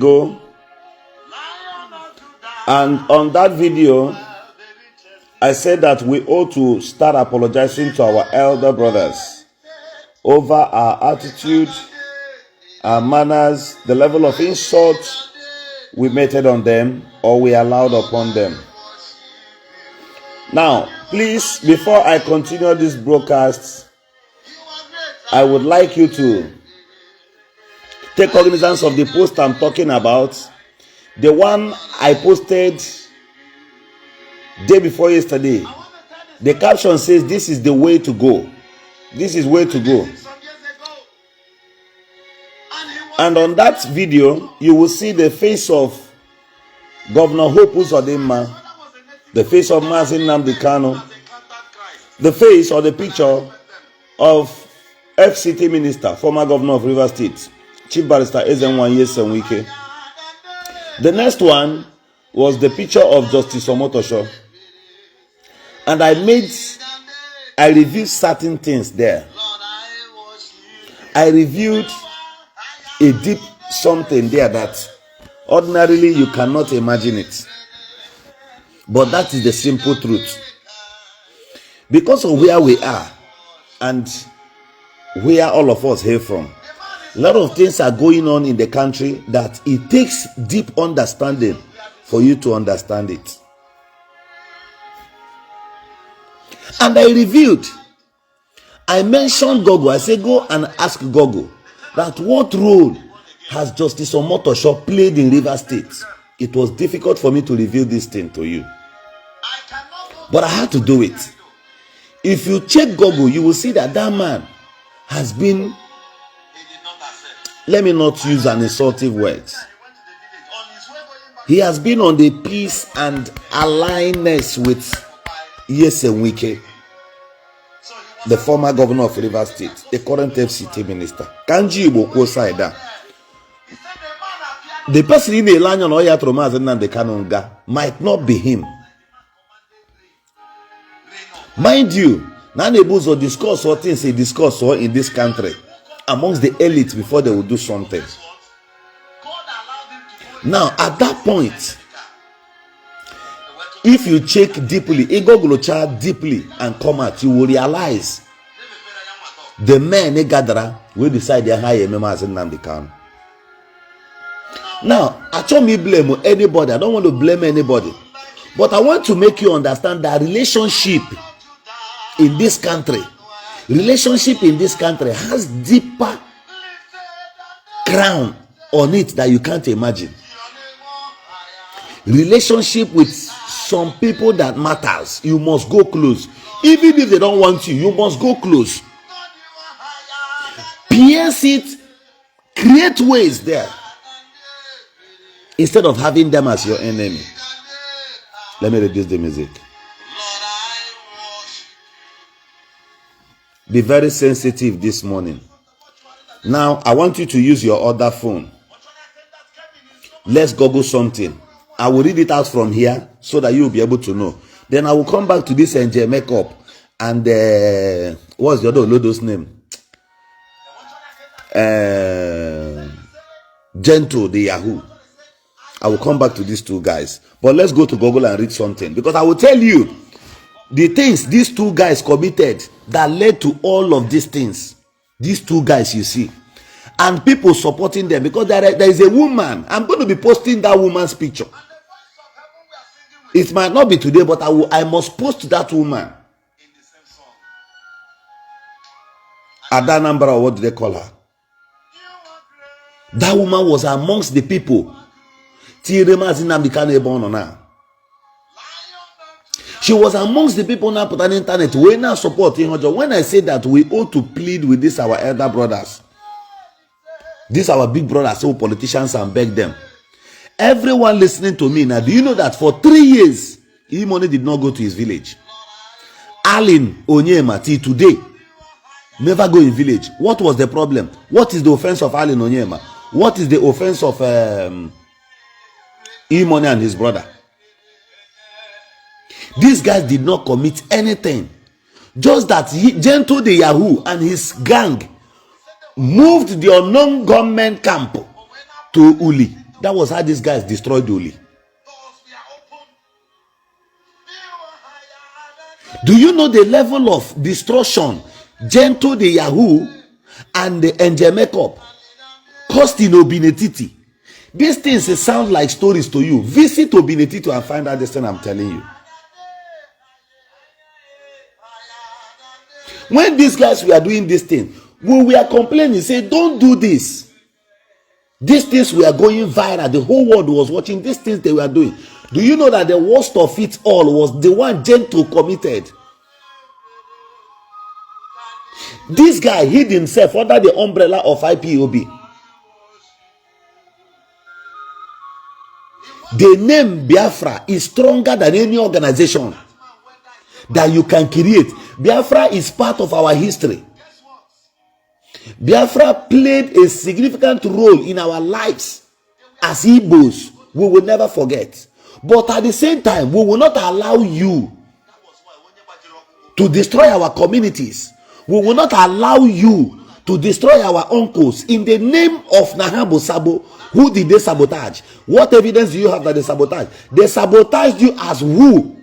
ago, and on that video, I said that we ought to start apologizing to our elder brothers over our attitude, our manners, the level of insult we meted on them or we allowed upon them. Now, please, before I continue this broadcast, I would like you to take cognizance of the post I'm talking about. The one I posted day before yesterday. The caption says, "This is the way to go. This is way to go." And on that video, you will see the face of Governor Hope Uzodimma, the face of Mazi Nnamdi Kanu, the face or the picture of FCT Minister, former Governor of Rivers State, Chief Barrister Ezenwanye Senwike. The next one was the picture of Justice Omotosho. And I reviewed certain things there. I reviewed a deep something there that ordinarily you cannot imagine it. But that is the simple truth. Because of where we are and where all of us hail from, a lot of things are going on in the country that it takes deep understanding for you to understand it. And I reviewed. I mentioned Gogo. I said, go and ask Gogo that what role has Justice Omotosho played in Rivers State. It was difficult for me to reveal this thing to you, but I had to do it. If you check Gogo, you will see that that man has been, let me not use an insultive word, he has been on the peace and alliance with Senwike, the former governor of Rivers State, the current FCT minister. Kanji Igbo side that the person in the line on Oya Mazi Nnamdi Kanu might not be him. Mind you, Nanebuzo discuss what things they discuss in this country amongst the elite before they will do something. Now, at that point, if you check deeply, Igoglocha deeply and come out, you will realize the men gather will decide their high Mazi Nnamdi Kanu. Now, I don't blame anybody. I don't want to blame anybody. But I want to make you understand that relationship in this country has deeper crown on it that you can't imagine. Relationship with some people that matters, you must go close. Even if they don't want you, you must go close. Pierce it, create ways there, instead of having them as your enemy. Let me reduce the music. Be very sensitive this morning. Now, I want you to use your other phone. Let's Google something. I will read it out from here so that you will be able to know. Then I will come back to this NJ makeup and what's the other Lodo's name? Gentle, the Yahoo. I will come back to these two guys. But let's go to Google and read something, because I will tell you the things these two guys committed that led to all of these things. These two guys, you see, and people supporting them, because there is a woman. I'm going to be posting that woman's picture. It might not be today, but I must post that woman. Ada Nambra, what do they call her? That woman was amongst the people. She was amongst the people now put on the internet. We now supporting her. When I say that we ought to plead with this our elder brothers, these our big brothers, so politicians, and beg them. Everyone listening to me now, do you know that for 3 years, Imoni did not go to his village? Alin Onyema till today never go in village. What was the problem? What is the offense of Alin Onyema? What is the offense of Imoni and his brother? These guys did not commit anything. Just that Gentle the Yahoo and his gang moved the unknown government camp to Uli. That was how these guys destroyed Uli. Do you know the level of destruction Gentle the Yahoo and the Angel Makeup caused in Obinetiti? These things sound like stories to you. Visit Obinetiti and find out this thing I'm telling you. When these guys were doing this thing, we were complaining, say, don't do this. These things were going viral. The whole world was watching these things they were doing. Do you know that the worst of it all was the one Gentle committed? This guy hid himself under the umbrella of IPOB. The name Biafra is stronger than any organization that you can create. Biafra is part of our history. Biafra played a significant role in our lives as Igbos. We will never forget. But at the same time, we will not allow you to destroy our communities. We will not allow you to destroy our uncles in the name of Nahabo Sabo. Who did they sabotage? What evidence do you have that they sabotage? They sabotaged you as who?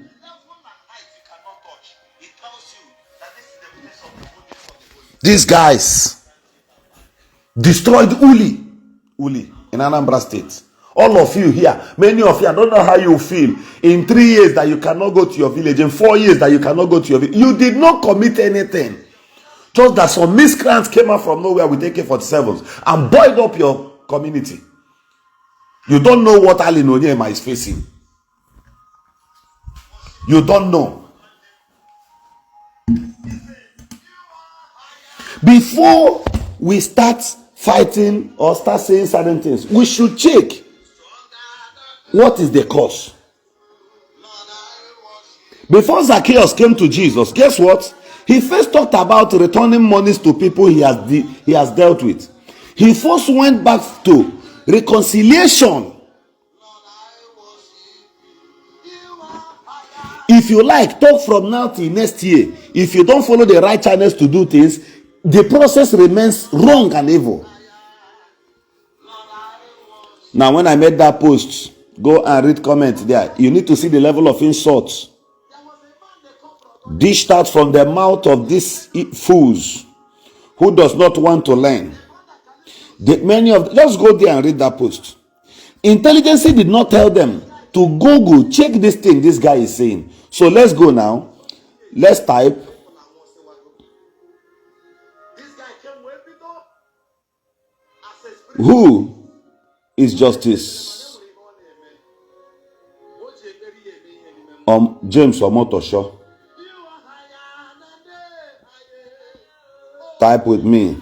These guys destroyed Uli in Anambra State. All of you here, many of you, I don't know how you feel. In 3 years that you cannot go to your village, in 4 years that you cannot go to your village, you did not commit anything. Just that some miscreants came out from nowhere with AK-47s and boiled up your community. You don't know what Ali Nonyema is facing. You don't know. Before we start fighting or start saying certain things, we should check what is the cause. Before Zacchaeus came to Jesus, guess what? He first talked about returning monies to people he has dealt with. He first went back to reconciliation. If you like, talk from now till next year. If you don't follow the right channels to do things, the process remains wrong and evil. Now, when I made that post, go and read comments there. You need to see the level of insults dished out from the mouth of these fools who does not want to learn. Let's go there and read that post. Intelligence did not tell them to Google, check this thing this guy is saying. So let's go now. Let's type. Who is Justice James Omotosho? Type with me.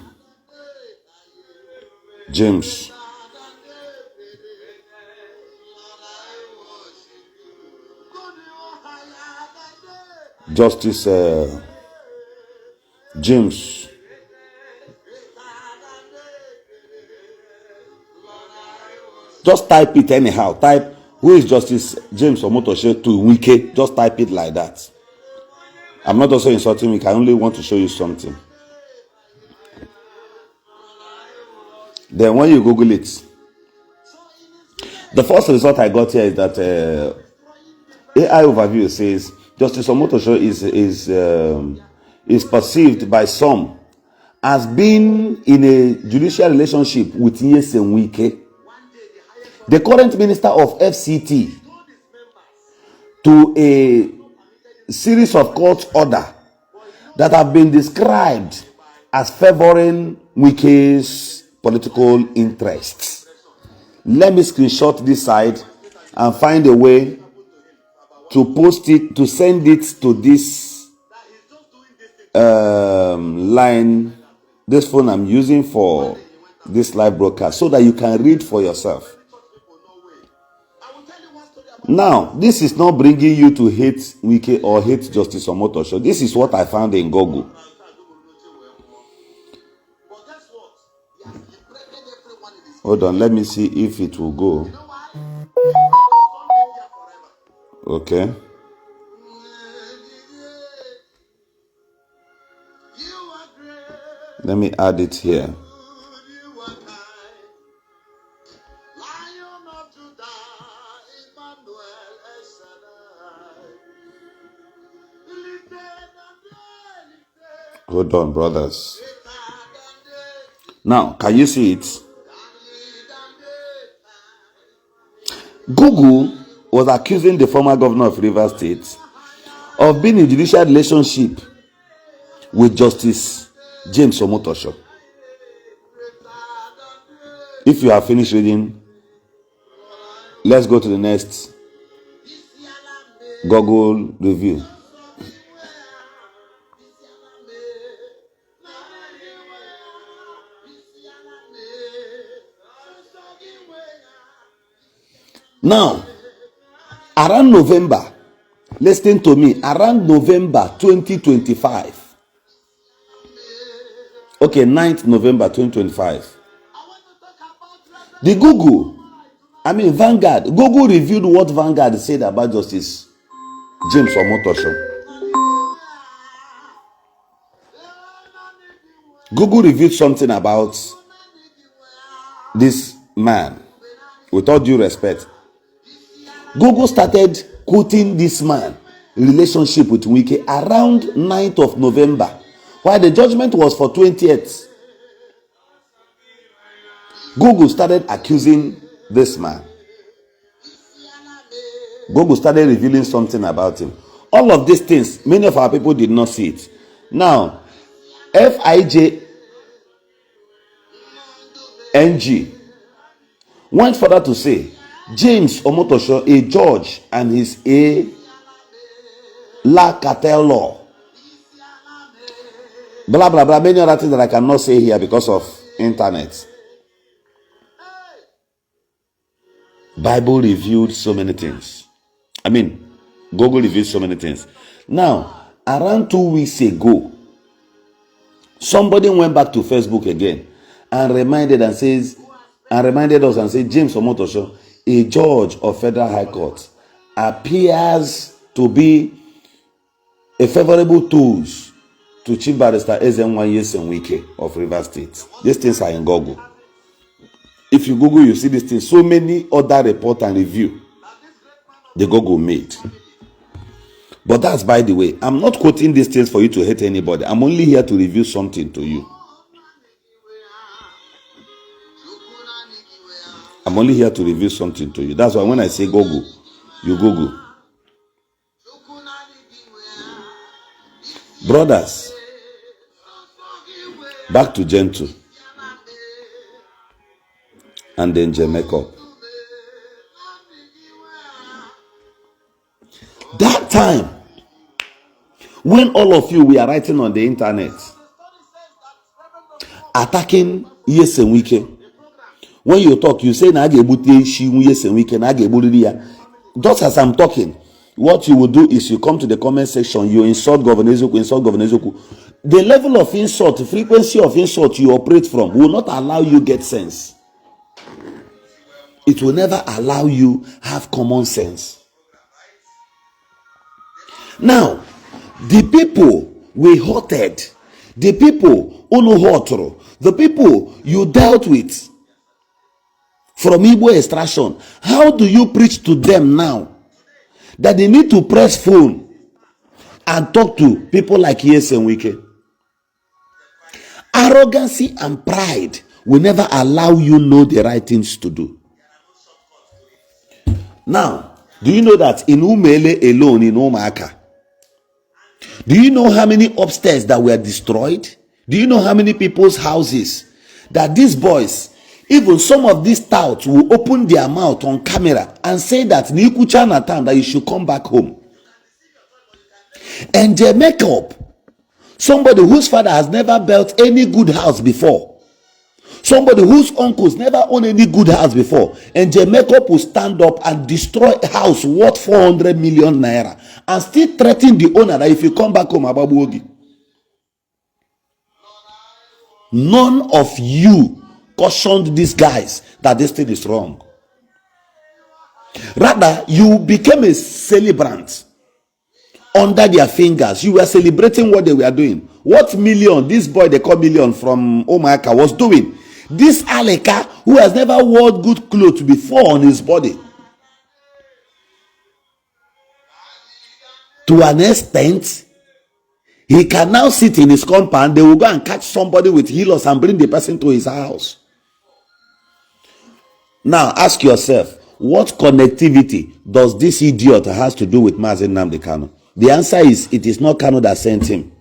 James. Justice James. Just type it anyhow. Type who is Justice James Omotosho to Wike. Just type it like that. I'm not also insulting Wike. I only want to show you something. Then when you Google it, the first result I got here is that AI overview says Justice Omotosho is perceived by some as being in a judicial relationship with Yesen Wike, the current minister of FCT, to a series of court orders that have been described as favoring Wike's political interests. Let me screenshot this side and find a way to post it, to send it to this line, this phone I'm using for this live broadcast, so that you can read for yourself. Now, this is not bringing you to hate Wike or hate Justice Omotosho. This is what I found in Google. Hold on, let me see if it will go. Okay. Let me add it here. Hold on, brothers. Now, can you see it? Google was accusing the former governor of Rivers State of being in judicial relationship with Justice James Omotosho. If you have finished reading, let's go to the next Google review. Now, around November, listen to me, around November 2025, okay, 9th November 2025, the Vanguard, Google reviewed what Vanguard said about Justice James Omotosho. Google reviewed something about this man, with all due respect. Google started quoting this man relationship with Wike around 9th of November, while the judgment was for 20th. Google started accusing this man. Google started revealing something about him. All of these things, many of our people did not see it. Now, FIJNG went further to say, James Omotosho, a judge, and his La Cartel law. Blah, blah, blah. Many other things that I cannot say here because of internet. Bible reviewed so many things. Google reviewed so many things. Now, around 2 weeks ago, somebody went back to Facebook again and reminded us and said, James Omotosho, a judge of Federal High Court, appears to be a favorable tool to Chief Barrister Ezenwaye Wike of Rivers State. These things are in Google. If you Google, you see these things. So many other report and review the Google made. But that's by the way. I'm not quoting these things for you to hate anybody. I'm only here to review something to you. I'm only here to review something to you. That's why when I say Google, you Google. Brothers, back to Gentle and then Makeup. That time, when all of you were writing on the internet, attacking Wike, when you talk, you say, just as I'm talking, what you will do is you come to the comment section, you insult Governor Ezeoku. The level of insult, the frequency of insult you operate from will not allow you get sense. It will never allow you have common sense. Now, the people we hated, the people Unuhotro, the people you dealt with from Igbo extraction, how do you preach to them now that they need to press phone and talk to people like Wike? Arrogancy and pride will never allow you know the right things to do. Now, do you know that in Umele alone, in Omaka, do you know how many upstairs that were destroyed? Do you know how many people's houses that these boys, even some of these touts, will open their mouth on camera and say that Nikucha Nathan, that you should come back home? And they make up somebody whose father has never built any good house before, somebody whose uncles never owned any good house before, and Jacob will stand up and destroy a house worth 400 million naira and still threaten the owner that if you come back home, Ababuogi. None of you cautioned these guys that this thing is wrong. Rather, you became a celebrant under their fingers. You were celebrating what they were doing. What Million, this boy they call Million from Omaka, was doing. This Aleka, who has never worn good clothes before on his body, to an extent, He can now sit in his compound. They will go and catch somebody with healers and bring the person to his house. Now ask yourself, what connectivity does this idiot has to do with Mazi Nnamdi Kanu? The answer is, it is not Kanu that sent him.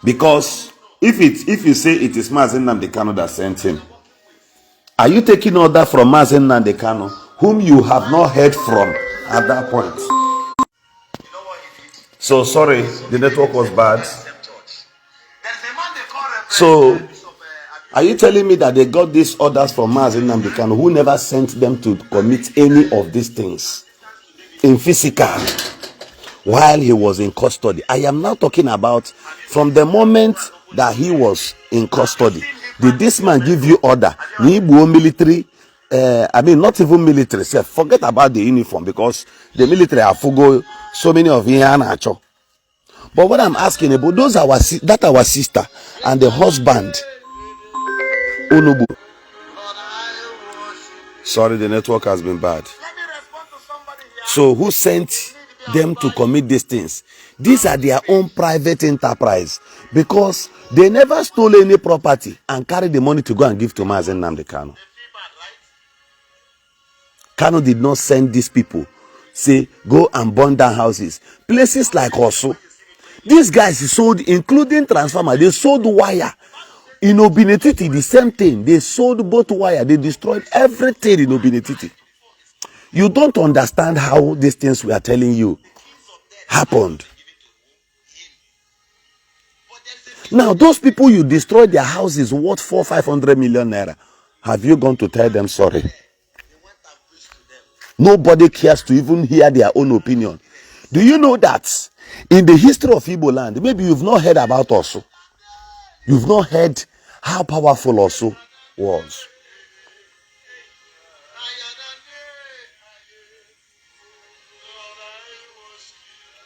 Because if you say it is Mazi Nnamdi Kanu that sent him, are you taking order from Mazi Nnamdi Kanu, whom you have not heard from at that point? So sorry, the network was bad. So are you telling me that they got these orders from Mazi Nnamdi Kanu, who never sent them to commit any of these things in physical while he was in custody? I am now talking about from the moment that he was in custody. Did this man give you order? Igbo military, I mean, not even military. Forget about the uniform, because the military have forgo so many of here. But what I'm asking about, those our sister and the husband, Onubu. Sorry, the network has been bad. So who sent them to commit these things? These are their own private enterprise, because they never stole any property and carried the money to go and give to Mazi Nnamdi Kanu. Kanu did not send these people, say, go and burn down houses. Places like Osu, these guys sold, including transformer, they sold wire. In Obinetiti, the same thing. They sold both wire. They destroyed everything in Obinetiti. You don't understand how these things we are telling you happened. Now, those people you destroyed their houses worth 400-500 million naira. Have you gone to tell them sorry? Nobody cares to even hear their own opinion. Do you know that in the history of Igbo land, maybe you've not heard about Osu. You've not heard how powerful Osu was.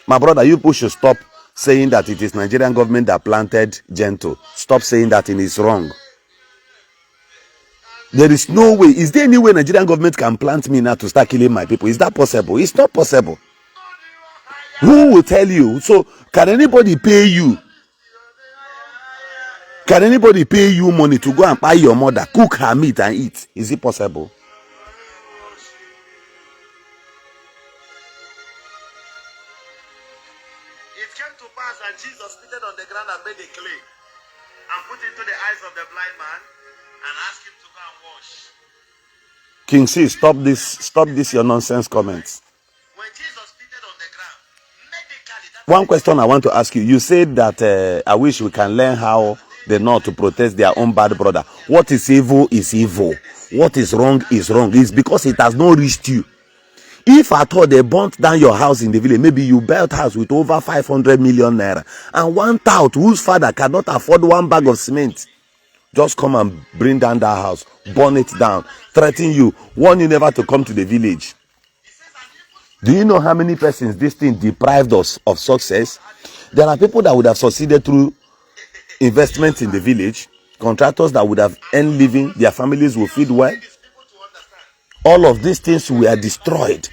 My brother, you should stop saying that it is Nigerian government that planted Gento. Stop saying that, it is wrong. There is no way. Is there any way Nigerian government can plant me now to start killing my people? Is that possible? It's not possible. Who will tell you? So can anybody pay you? Can anybody pay you money to go and buy your mother, cook her meat and eat? Is it possible? It came to pass, and Jesus spitted on the ground and made a clay and put it into the eyes of the blind man and asked him to go and wash. King C, stop this your nonsense comments. When Jesus spitted on the ground, medically, one question I want to ask you. You said that I wish we can learn how they know to protect their own bad brother. What is evil is evil. What is wrong is wrong. It's because it has not reached you. If at all they burnt down your house in the village, maybe you built a house with over 500 million naira, and one tout whose father cannot afford one bag of cement, just come and bring down that house, burn it down, threaten you, warn you never to come to the village. Do you know how many persons this thing deprived us of success? There are people that would have succeeded through investment in the village, contractors that would have earned living, their families will feed well. All of these things were destroyed.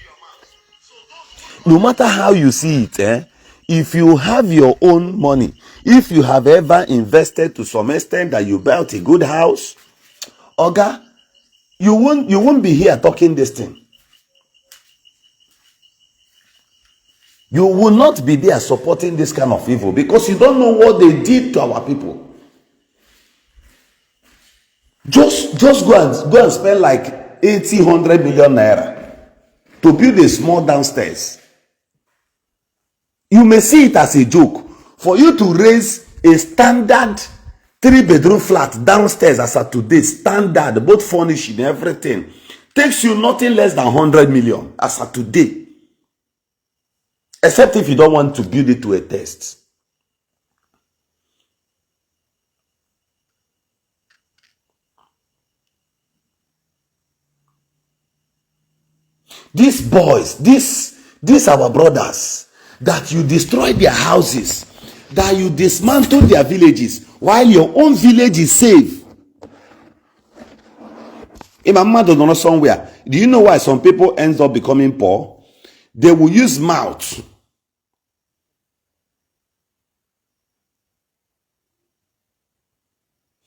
No matter how you see it, if you have your own money, if you have ever invested to some extent that you built a good house, Oga, you won't be here talking this thing. You will not be there supporting this kind of evil, because you don't know what they did to our people. Just go and spend like 80-100 million naira to build a small downstairs. You may see it as a joke. For you to raise a standard 3-bedroom flat downstairs as of today, standard, both furnishing, everything, takes you nothing less than 100 million as of today. Except if you don't want to build it to a test. These boys, these our brothers, that you destroy their houses, that you dismantle their villages, while your own village is safe. If my mother don't know somewhere, do you know why some people end up becoming poor? They will use mouth.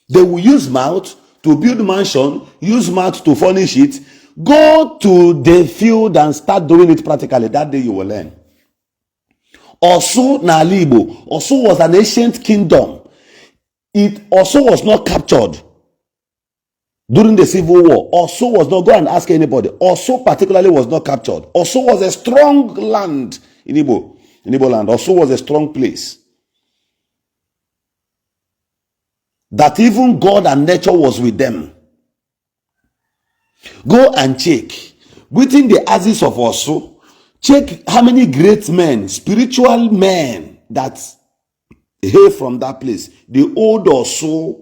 They will use mouth to build mansion, use mouth to furnish it. Go to the field and start doing it practically. That day you will learn. Also, Ala Igbo, also was an ancient kingdom. It also was not captured during the Civil War. Also was not, go and ask anybody. Also particularly was not captured. Also was a strong land in Igbo land. Also was a strong place. That even God and nature was with them. Go and check within the axis of Osu. Check how many great men, spiritual men that hail from that place. The old Osu.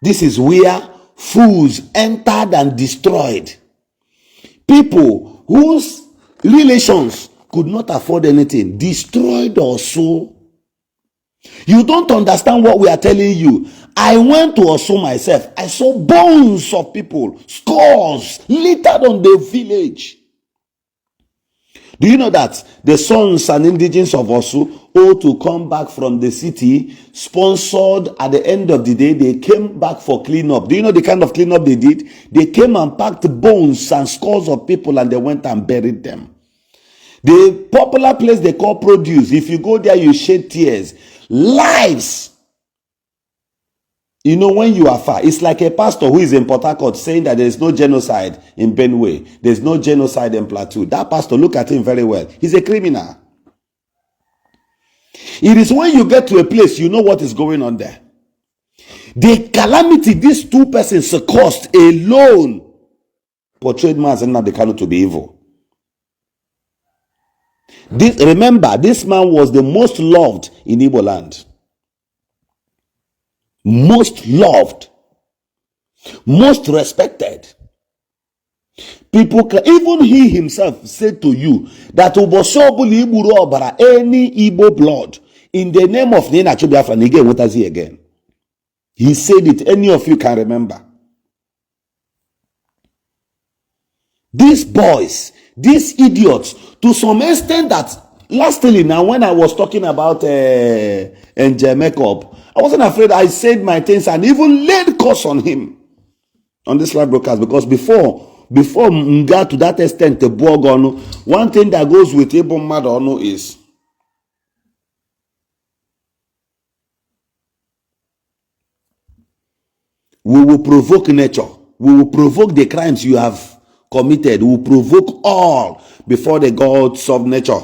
This is where fools entered and destroyed. People whose relations could not afford anything, destroyed Osu. You don't understand what we are telling you. I went to Osu myself. I saw bones of people, skulls littered on the village. Do you know that the sons and indigenes of Osu owe to come back from the city, sponsored at the end of the day, they came back for cleanup. Do you know the kind of cleanup they did? They came and packed bones and skulls of people and they went and buried them. The popular place they call Produce, if you go there, you shed tears. Lives. You know, when you are far, it's like a pastor who is in Port Harcourt saying that there is no genocide in Benue, there's no genocide in Plateau. That pastor, look at him very well. He's a criminal. It is when you get to a place, you know what is going on there. The calamity these two persons caused alone portrayed Mazi Nnamdi Kanu to be evil. Remember, this man was the most loved in Igbo land. Most loved, most respected. People, even he himself said to you that any Igbo blood in the name of Nina Chubiafran again. What does he again? He said it. Any of you can remember. These boys, these idiots, to some extent that lastly now when I was talking about Angel Makeup, I wasn't afraid. I said my things and even laid curse on him on this live broadcast, because before Nga to that extent the Bogonu, one thing that goes with Igbo Madono is we will provoke nature. We will provoke the crimes you have committed. We will provoke all before the gods of nature.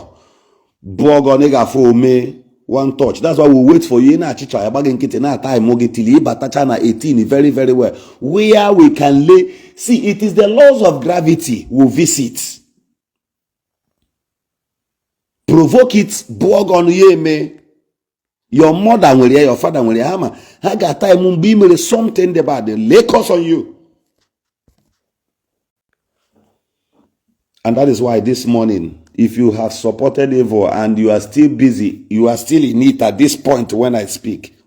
Bogonega for me. One touch. That's why we wait for you in a chicha. About getting that time, Mogitili, Batachana 18, very, very well. Where we can lay. See, it is the laws of gravity we visit. Provoke it, bog on ye me. Your mother will hear, your father will hear. Hammer. I got time, be something about the Lakers on you. And that is why this morning, if you have supported evil and you are still busy, you are still in it at this point when I speak.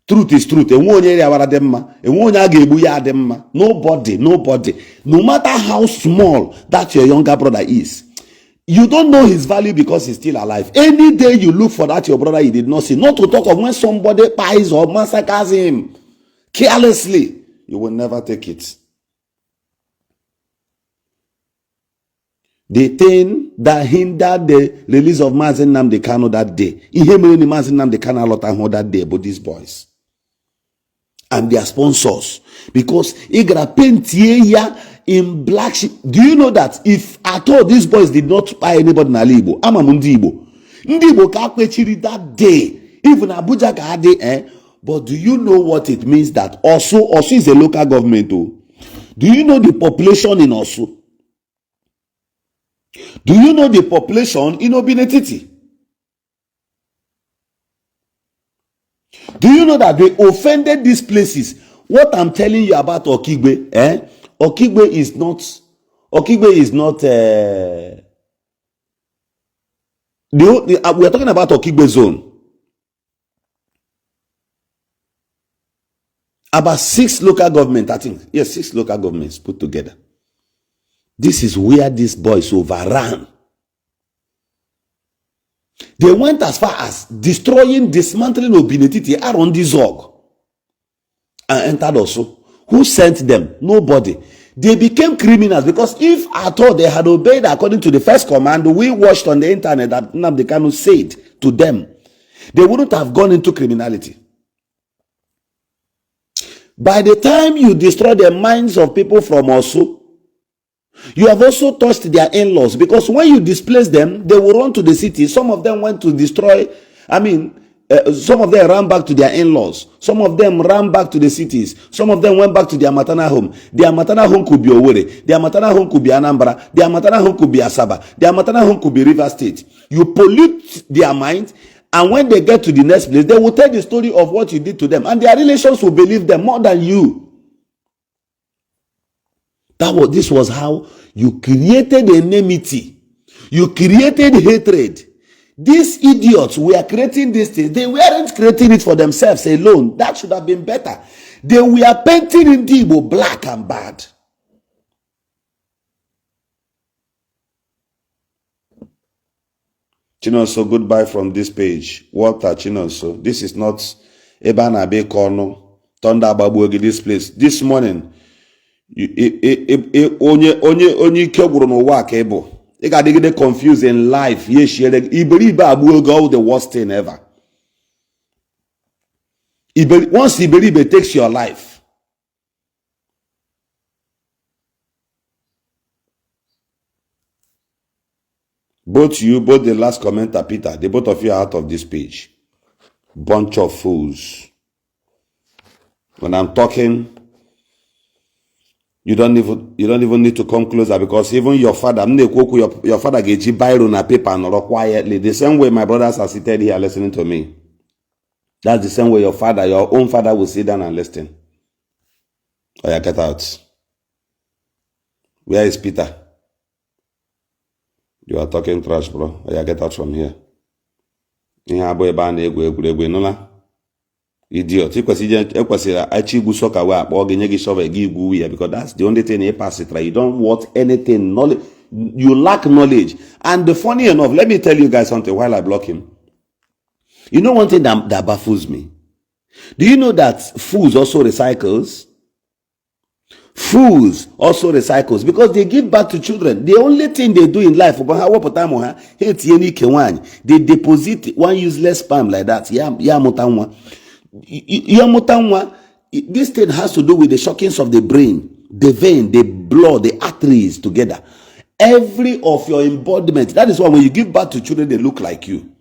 Truth is truth. Nobody. No matter how small that your younger brother is, you don't know his value because he's still alive. Any day you look for that your brother you did not see. Not to talk of when somebody pies or massacres him carelessly, you will never take it. The thing that hindered the release of Mazi Nnamdi Kanu that day, Mazi Nnamdi Kanu that day, but these boys and their sponsors, because Igra paint in black sheep. Do you know that if at all these boys did not buy anybody in Ala Igbo, I'm a Mundibo. Ndibo kakwechiri that day, even Abuja Kade, but do you know what it means that Osu is a local government too? Do you know the population in Osu? Do you know the population in Obinetiti? Do you know that they offended these places? What I'm telling you about Okigbe, Okigbe is not, we are talking about Okigbe zone. About 6 local governments, I think. Yes, 6 local governments put together. This is where these boys overran. They went as far as destroying, dismantling Obinetiti around the Zog and entered also. Who sent them? Nobody. They became criminals because if at all they had obeyed according to the first command we watched on the internet that Nnamdi Kanu said to them, they wouldn't have gone into criminality. By the time you destroy the minds of people from Osu, you have also touched their in-laws, because when you displace them, they will run to the city. Some of them went to destroy, some of them ran back to their in-laws. Some of them ran back to the cities. Some of them went back to their maternal home. Their maternal home could be Owerri. Their maternal home could be Anambra. Their maternal home could be Asaba. Their maternal home could be River State. You pollute their mind, and when they get to the next place, they will tell the story of what you did to them, and their relations will believe them more than you. This was how you created enmity. You created hatred. These idiots were creating this thing. They weren't creating it for themselves alone. That should have been better. They were painting in Igbo black and bad. Chinonso, goodbye from this page. Walter Chinonso, this is not Ebana Abe Kono, Thunder Babuogi, this place. This morning, onye kegwuru n'ụwa ka ịbụ ị ga-adịgide confused in life. Iberibe abụọ all the worst thing ever. Once Iberibe takes your life, both the last commenter, Peter, the both of you are out of this page. Bunch of fools. When I'm talking, you don't even need to come closer, because even your father, your father gave you Byron a paper and quietly. The same way my brothers are seated here listening to me. That's the same way your own father will sit down and listen. Oh yeah, get out. Where is Peter? You are talking trash, bro. Oh yeah, get out from here. Idiot. Because that's the only thing he passes through. You don't want anything, knowledge. You lack knowledge. And the funny enough, let me tell you guys something while I block him. You know one thing that baffles me? Do you know that fools also recycles? Fools also recycles because they give back to children. The only thing they do in life, they deposit one useless sperm like that. This thing has to do with the shockings of the brain, the vein, the blood, the arteries together. Every of your embodiment. That is why when you give birth to children, they look like you.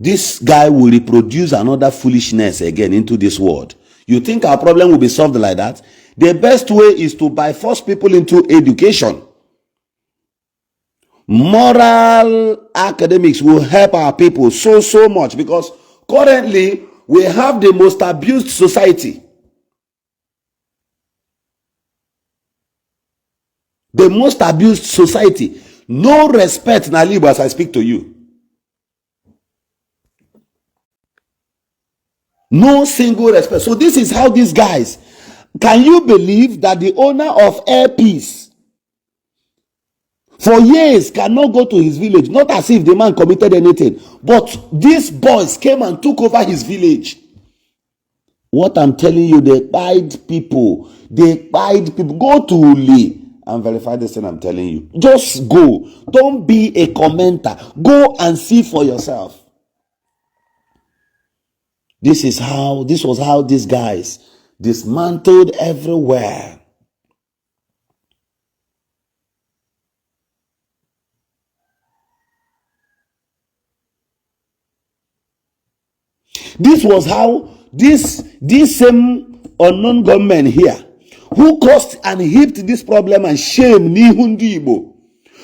This guy will reproduce another foolishness again into this world. You think our problem will be solved like that? The best way is to by force people into education. Moral academics will help our people so much, because currently we have the most abused society. The most abused society. No respect in Ala Igbo as I speak to you. No single respect. So this is how these guys, can you believe that the owner of Airpeace for years cannot go to his village? Not as if the man committed anything, but these boys came and took over his village. What I'm telling you, they pied people. Go to Uli and verify this thing I'm telling you. Just go. Don't be a commenter. Go and see for yourself. This was how these guys dismantled everywhere. This was how this same unknown government here, who caused and heaped this problem and shame Nihundi Igbo,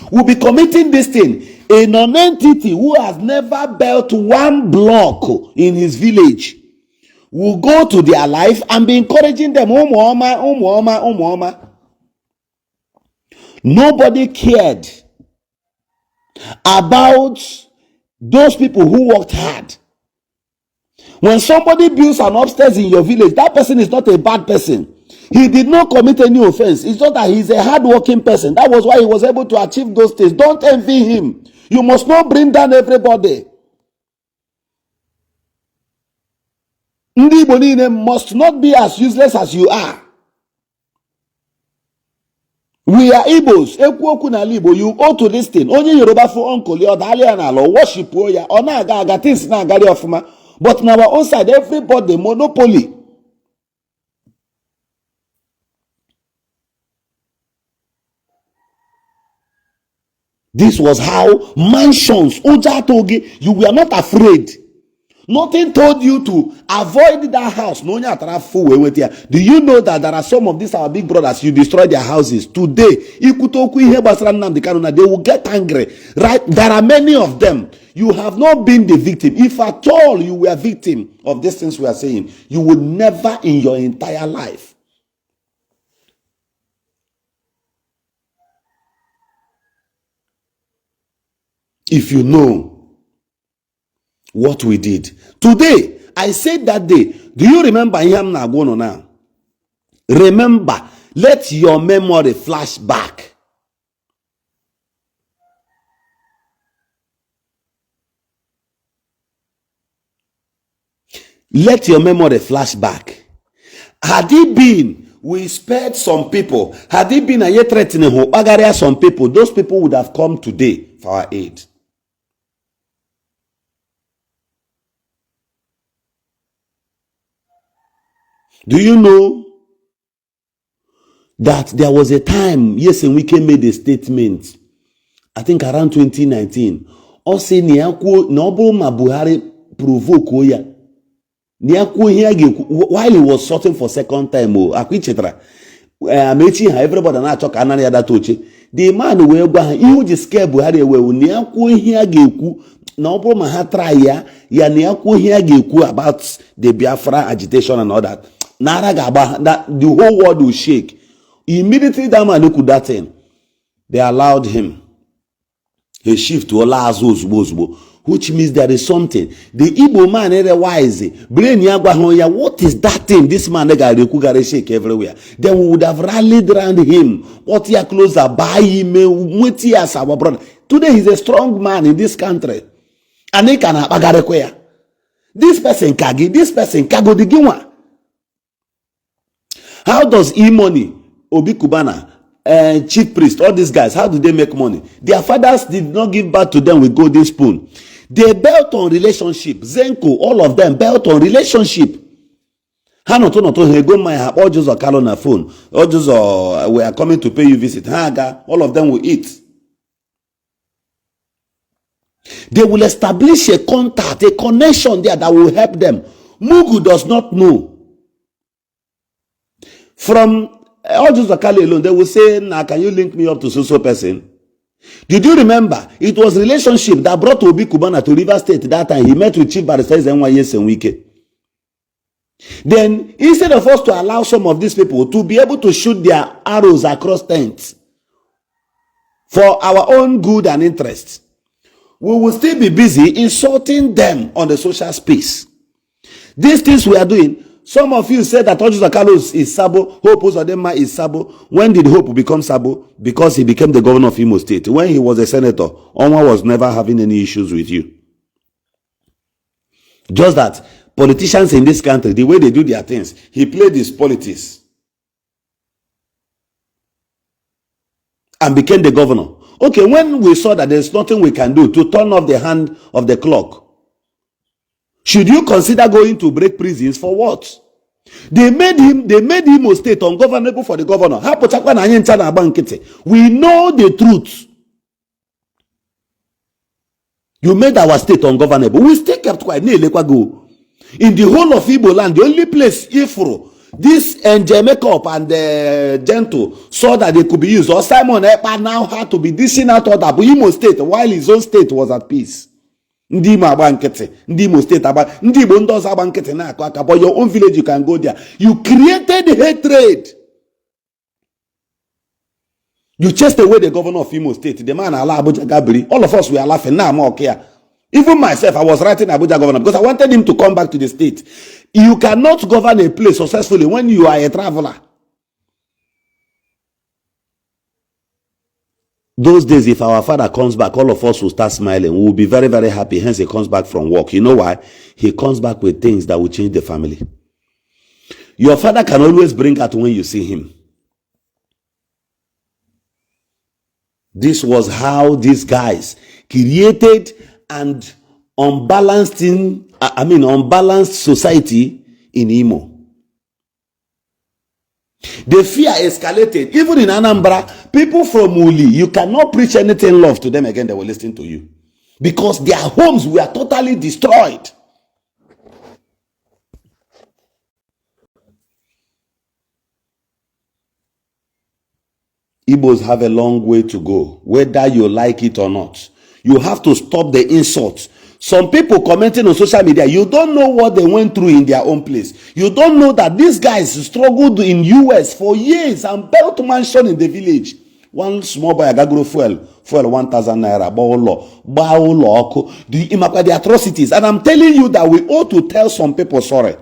will be committing this thing. A non-entity who has never built one block in his village will go to their life and be encouraging them. Nobody cared about Those people who worked hard. When somebody builds an upstairs in your village, that person is not a bad person. He did not commit any offense. It's not that he's a hard-working person. That was why he was able to achieve those things. Don't envy him. You must not bring down everybody. Ndị Igbo niile must not be as useless as you are. We are Igbos. Ekwu okwu n'ala Igbo, you ought to listen. Onye Yoruba for uncle ya ọdali ya n'ala worship ya ọ na-aga aga things na-agari ọfụma. But on our own side, everybody monopoly. This was how mansions, Oja Togi, you were not afraid. Nothing told you to avoid that house. Do you know that there are some of these our big brothers, you destroy their houses today? They will get angry, right? There are many of them. You have not been the victim. If at all you were a victim of these things we are saying, you would never in your entire life. If you know what we did. Today, I said that day, do you remember him now? Remember, let your memory flash back. Let your memory flash back. Had it been, we spared some people, had it been a threatening some people, those people would have come today for our aid. Do you know that there was a time, yes, and we made a statement, I think around 2019, or say Noble Mabuhari provoke Oya. While he was sorting for second time, everybody na talk anani other touch. The man we you just scare Buhari away. Niaku here geku. Noble Mahatra ya niaku here geku about the Biafra agitation and all that. That the whole world will shake. Immediately that man look at that thing. They allowed him. He shift to Ola Azuzbo, which means there is something. The Igbo man otherwise, what is that thing? This man they shake everywhere. Then we would have rallied around him. What he closer by him, as our brother. Today he's a strong man in this country. And he can have this person kagi, this person kago the giwa. How does e-money, Obi Kubana, chief priest, all these guys, how do they make money? Their fathers did not give birth to them with golden spoon. They built on relationship. Zenko, all of them built on relationship. All just are call on a phone. All just we are coming to pay you visit. All of them will eat. They will establish a contact, a connection there that will help them. Mugu does not know. From all just alone, they will say, "Now, can you link me up to so person?" Did you remember? It was relationship that brought Obi Kubana to River State that time. He met with Chief Barrister NYS and Wike. Then, instead of us to allow some of these people to be able to shoot their arrows across tents for our own good and interest, we will still be busy insulting them on the social space. These things we are doing. Some of you said that Ojuza Carlos is Sabo, Hope Uzodinma is Sabo. When did Hope become Sabo? Because he became the governor of Imo State. When he was a senator, Onwa was never having any issues with you. Just that politicians in this country, the way they do their things, he played his politics and became the governor. Okay, when we saw that there's nothing we can do to turn off the hand of the clock, should you consider going to break prisons for what? They made him a state ungovernable for the governor. We know the truth. You made our state ungovernable. We still kept quiet. In the whole of Igbo land, the only place Ifro, this Jamaica and Gentle saw that they could be used. Or Simon Epa now had to be dishing out order. But Imo State, while his own state was at peace. Ndi Imo agba nkịtị, ndị Imo State agba, ndị Igbo ndị ọzọ agba nkịtị na-akụ aka, but your own village you can go there. You created hatred. You chased away the governor of Imo State, the man Ala Abuja Gabri. All of us were laughing. Now I'm okay. Even myself, I was writing Abuja governor because I wanted him to come back to the state. You cannot govern a place successfully when you are a traveler. Those days, if our father comes back, all of us will start smiling. We will be very, very happy. Hence, he comes back from work. You know why? He comes back with things that will change the family. Your father can always bring out when you see him. This was how these guys created an unbalanced society in Imo. The fear escalated. Even in Anambra, people from Uli, you cannot preach anything love to them again. They will listen to you. Because their homes were totally destroyed. Igbos have a long way to go, whether you like it or not. You have to stop the insults. Some people commenting on social media, you don't know what they went through in their own place. You don't know that these guys struggled in US for years and built mansion in the village. One small boy agagro fuel 1,000 naira, the atrocities. And I'm telling you that we ought to tell some people sorry.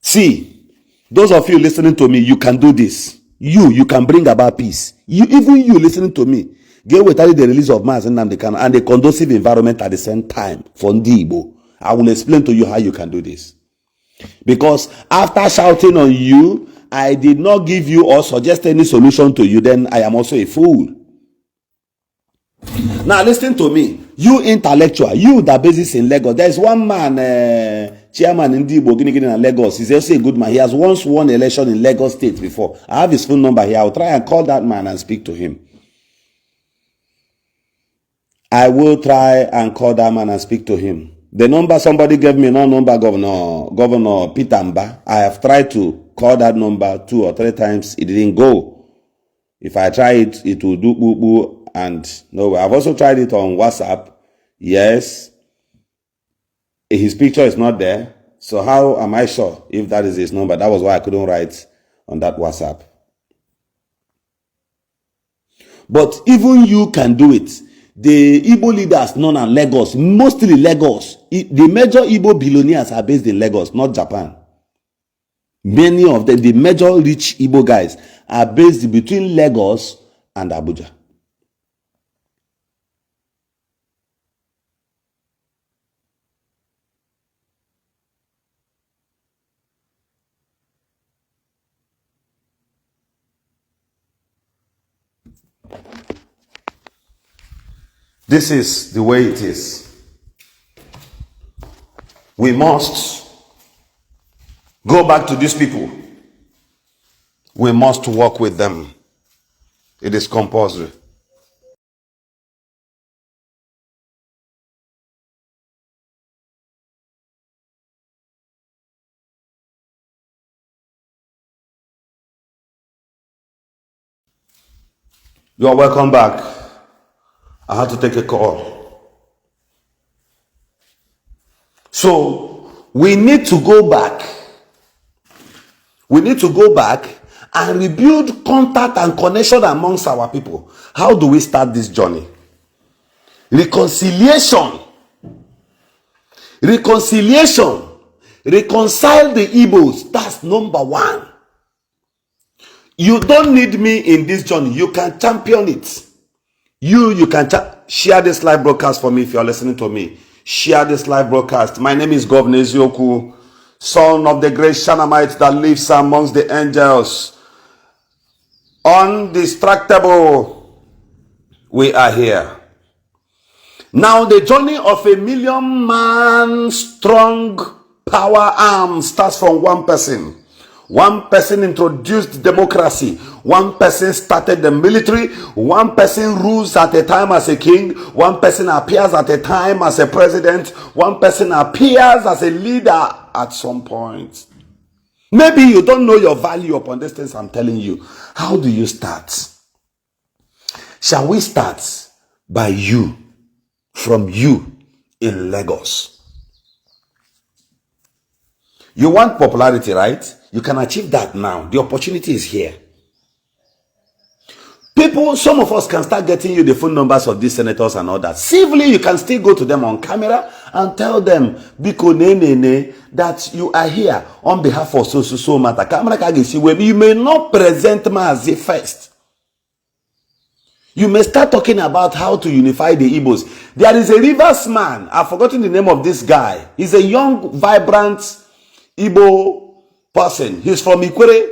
See, those of you listening to me, you can do this. You can bring about peace. Even you listening to me, get with the release of Mazi Nnamdi Kanu and the conducive environment at the same time for Igbo. I will explain to you how you can do this. Because after shouting on you, I did not give you or suggest any solution to you, then I am also a fool. Now listen to me. You intellectual, you that basis in Lagos. There is one man, chairman in Igbo in Lagos. He's also a good man. He has once won election in Lagos State before. I have his phone number here. I'll try and call that man and speak to him. I will try and call that man and speak to him. The number somebody gave me, no number, Governor Peter Mba. I have tried to call that number 2 or 3 times. It didn't go. If I try it, it will do boo boo. And no, I've also tried it on WhatsApp. Yes. His picture is not there. So how am I sure if that is his number? That was why I couldn't write on that WhatsApp. But even you can do it. The Igbo leaders known as Lagos, mostly Lagos, the major Igbo billionaires are based in Lagos, not Japan. Many of them, the major rich Igbo guys, are based between Lagos and Abuja. This is the way it is. We must go back to these people. We must work with them. It is compulsory. You are welcome back. I had to take a call. So we need to go back. We need to go back and rebuild contact and connection amongst our people. How do we start this journey? Reconciliation. Reconciliation. Reconcile the Igbos. That's number 1. You don't need me in this journey. You can champion it. You can share this live broadcast for me if you're listening to me. Share this live broadcast. My name is Governor Ezioku, son of the great Shanamite that lives amongst the angels. Undistractable, we are here. Now the journey of a 1,000,000-man strong power arm starts from one person. One person introduced democracy. One person started the military. One person rules at a time as a king. One person appears at a time as a president. One person appears as a leader at some point. Maybe you don't know your value upon these things I'm telling you. How do you start? Shall we start by you, from you in Lagos? You want popularity, right? You can achieve that now. The opportunity is here. People, some of us can start getting you the phone numbers of these senators and all that. Civilly, you can still go to them on camera and tell them, Biko ne, that you are here on behalf of so matter. You may not present Mazi first. You may start talking about how to unify the Igbos. There is a Rivers man. I've forgotten the name of this guy. He's a young, vibrant Igbo person. He's from Ikwere.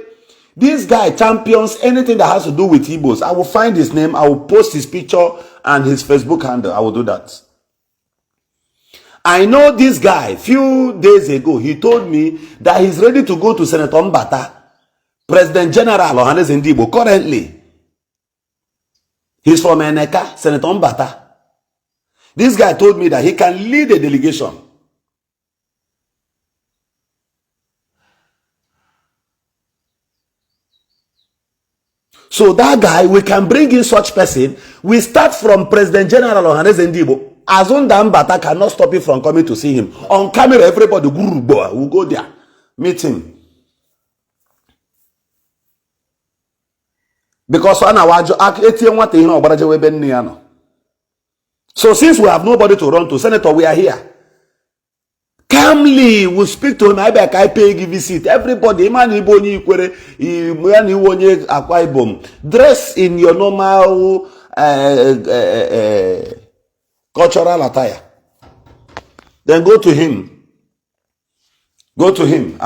This guy champions anything that has to do with Igbos. I will find his name. I will post his picture and his Facebook handle. I will do that. I know this guy. Few days ago, he told me that he's ready to go to Senator Mbata, President General Ohanes Ndibo, currently. He's from Eneka, Senator Mbata. This guy told me that he can lead a delegation. So that guy, we can bring in such person. We start from President General Ohanes Ndibo. Azunda Mbata cannot stop you from coming to see him. On camera, everybody will go there, meet him. Because so since we have nobody to run to, Senator, we are here. Calmly, we'll speak to him. I pay give visit. Everybody, dress in your normal cultural attire. Then go to him. Go to him.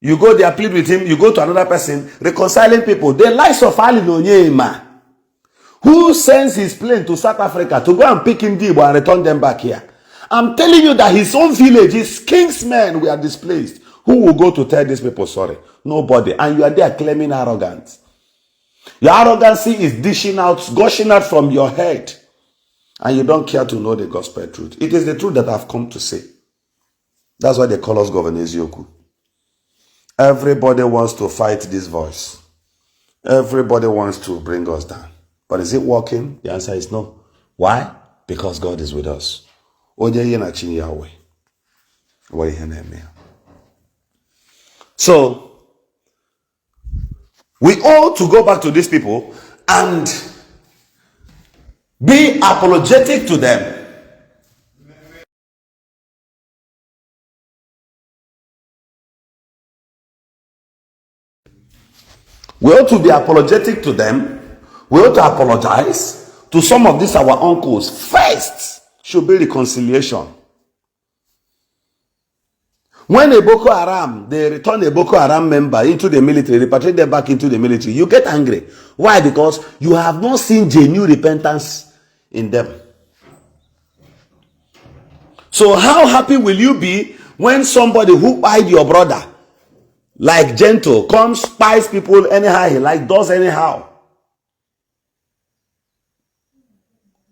You go there, plead with him. You go to another person, reconciling people. The likes of Ali Nonyema, who sends his plane to South Africa to go and pick him Igbo and return them back here. I'm telling you that his own village, his king's men were displaced. Who will go to tell these people sorry? Nobody. And you are there claiming arrogance. Your arrogancy is gushing out from your head. And you don't care to know the gospel truth. It is the truth that I've come to say. That's why they call us Governors Yoku. Everybody wants to fight this voice. Everybody wants to bring us down. But is it working? The answer is no. Why? Because God is with us. So, we ought to go back to these people and be apologetic to them. We ought to be apologetic to them. We ought to apologize to some of these our uncles. First should be reconciliation. When a Boko Haram, they return a Boko Haram member into the military, repatriate them back into the military, you get angry. Why? Because you have not seen genuine repentance in them. So how happy will you be when somebody who eyed your brother, like Gentle, comes, spies people anyhow he like, does anyhow?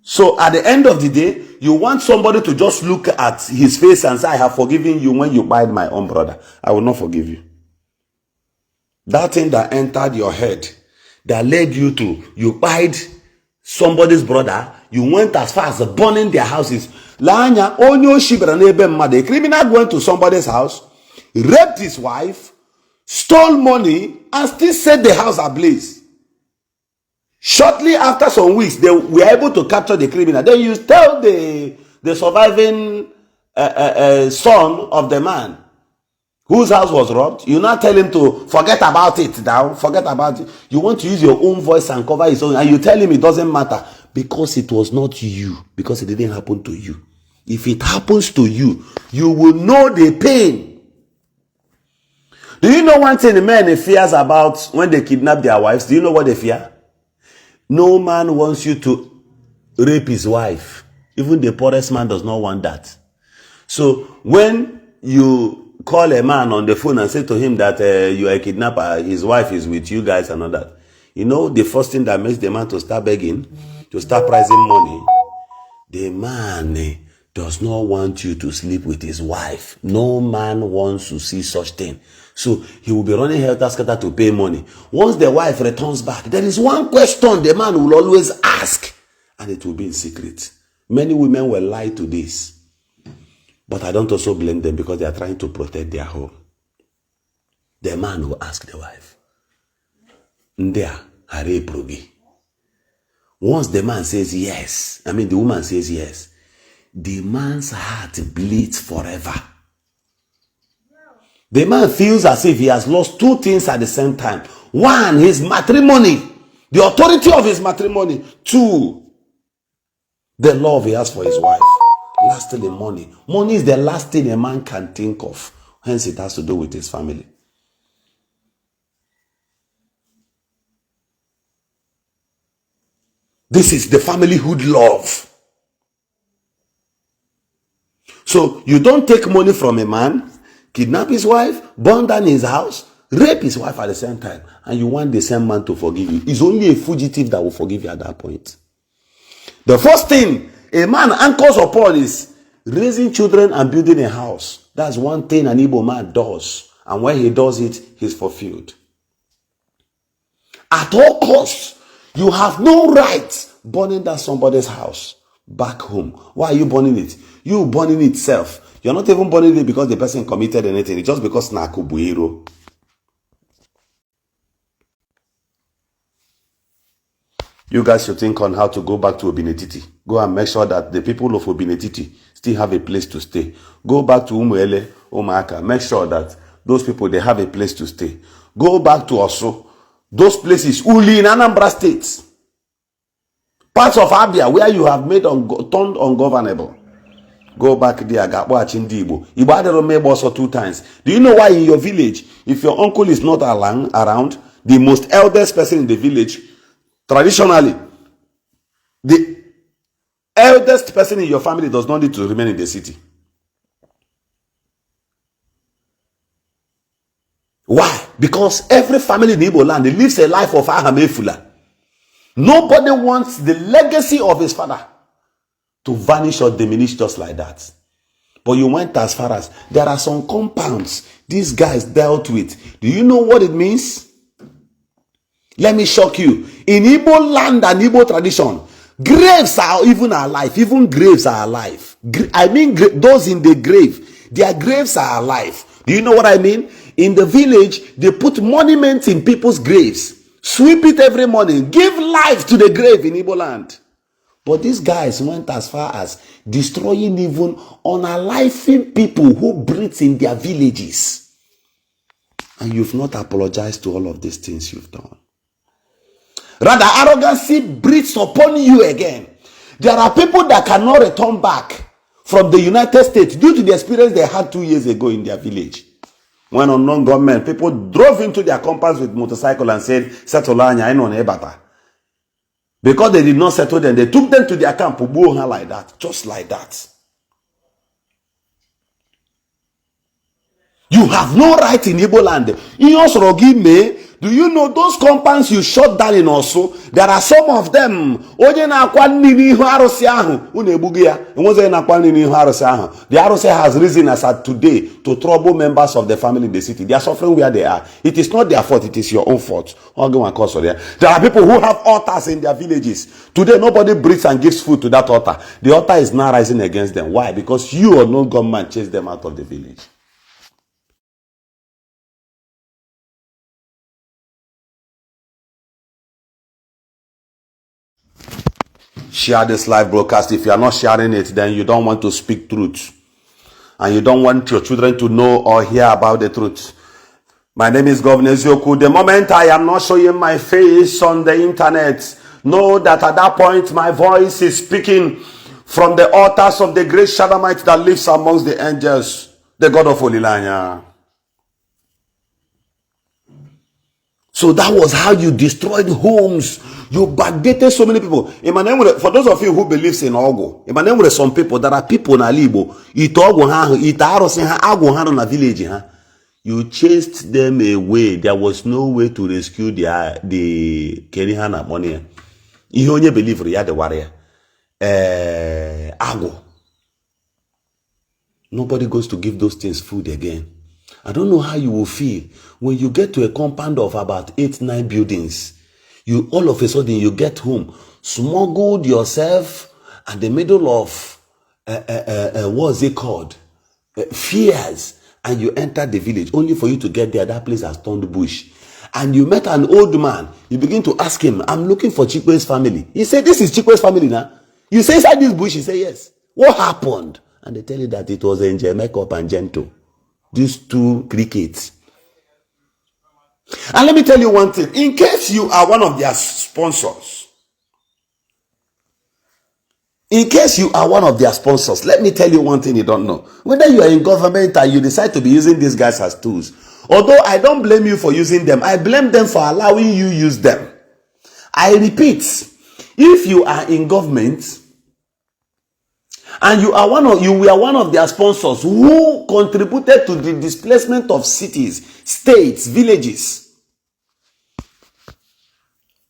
So at the end of the day, you want somebody to just look at his face and say, I have forgiven you when you bite my own brother. I will not forgive you. That thing that entered your head, that led you to, you bite somebody's brother, you went as far as burning their houses. The criminal went to somebody's house, raped his wife, stole money, and still set the house ablaze. Shortly after some weeks, they were able to capture the criminal. Then you tell the surviving son of the man whose house was robbed, you now tell him to forget about it now, forget about it. You want to use your own voice and cover his own, and you tell him it doesn't matter because it was not you, because it didn't happen to you. If it happens to you, you will know the pain. Do you know one thing the men fears about when they kidnap their wives? Do you know what they fear? No man wants you to rape his wife. Even the poorest man does not want that. So when you call a man on the phone and say to him that you are a kidnapper, his wife is with you guys and all that, you know the first thing that makes the man to start begging, to start pricing money, the man does not want you to sleep with his wife. No man wants to see such thing. So he will be running helter-skelter to pay money. Once the wife returns back, there is one question the man will always ask, and it will be in secret. Many women will lie to this. But I don't also blame them because they are trying to protect their home. The man will ask the wife, Ndia, Once the man says yes, the woman says yes, the man's heart bleeds forever. The man feels as if he has lost two things at the same time. One, his matrimony, the authority of his matrimony. Two, the love he has for his wife. Lastly, money. Money is the last thing a man can think of. Hence, it has to do with his family. This is the familyhood love. So, you don't take money from a man, kidnap his wife, burn down his house, rape his wife at the same time, and you want the same man to forgive you. It's only a fugitive that will forgive you at that point. The first thing a man anchors upon is raising children and building a house. That's one thing an Igbo man does. And when he does it, he's fulfilled. At all costs, you have no right burning down somebody's house back home. Why are you burning it? You burning itself. You're not even burning it because the person committed anything. It's just because Nakubuiro. You guys should think on how to go back to Obinetiti. Go and make sure that the people of Obinetiti still have a place to stay. Go back to Umuele, Omaka. Make sure that those people, they have a place to stay. Go back to Oso. Those places, Uli in Anambra State. Parts of Abia where you have made turned ungovernable. Go back there. Igbo Adero also 2 times. Do you know why in your village, if your uncle is not around, the most eldest person in the village, traditionally, the eldest person in your family does not need to remain in the city? Why? Because every family in Igbo land lives a life of Ahamefula. Nobody wants the legacy of his father to vanish or diminish just like that. But you went as far as there are some compounds these guys dealt with. Do you know what it means? Let me shock you. In Igbo land and Igbo tradition, graves are even alive. Even graves are alive. Those in the grave, their graves are alive. Do you know what I mean? In the village, they put monuments in people's graves. Sweep it every morning. Give life to the grave in Igbo land. But these guys went as far as destroying even unaliving people who breathe in their villages. And you've not apologized to all of these things you've done. Rather, arrogancy breathes upon you again. There are people that cannot return back from the United States due to the experience they had 2 years ago in their village. When unknown government, people drove into their compounds with motorcycle and said, settle on Ebata. Because they did not settle them, they took them to their camp, like that, just like that. You have no right in Igbo land. Do you know those compounds you shut down in Osu? There are some of them. The ROC has risen as at today to trouble members of the family in the city. They are suffering where they are. It is not their fault, it is your own fault. There are people who have altars in their villages. Today, nobody breathes and gives food to that altar. The altar is now rising against them. Why? Because you or no government chased them out of the village. Share this live broadcast. If you are not sharing it, then you don't want to speak truth. And you don't want your children to know or hear about the truth. My name is Governor Zioku. The moment I am not showing my face on the internet, know that at that point my voice is speaking from the altars of the great Shaddamite that lives amongst the angels, the God of Olilanya. So that was how you destroyed homes. You backdated so many people. For those of you who believes in Ogo, some people, there are people in Ala Igbo, village. You chased them away. There was no way to rescue the Kenihana money. You only believe the warrior. Ago. Nobody goes to give those things food again. I don't know how you will feel when you get to a compound of about 8-9 buildings. You all of a sudden you get home, smuggled yourself at the middle of what's it called? Fears, and you enter the village only for you to get there. That place has turned bush. and you met an old man, you begin to ask him, I'm looking for Chikwe's family. He said, this is Chikwe's family now. You say inside this bush, he said, yes. What happened? And they tell you that it was Angel Makeup and Gento. These two crickets. And let me tell you one thing. In case you are one of their sponsors, let me tell you one thing you don't know. Whether you are in government and you decide to be using these guys as tools, although I don't blame you for using them, I blame them for allowing you use them. I repeat, if you are in government and you were one of their sponsors who contributed to the displacement of cities, states, villages,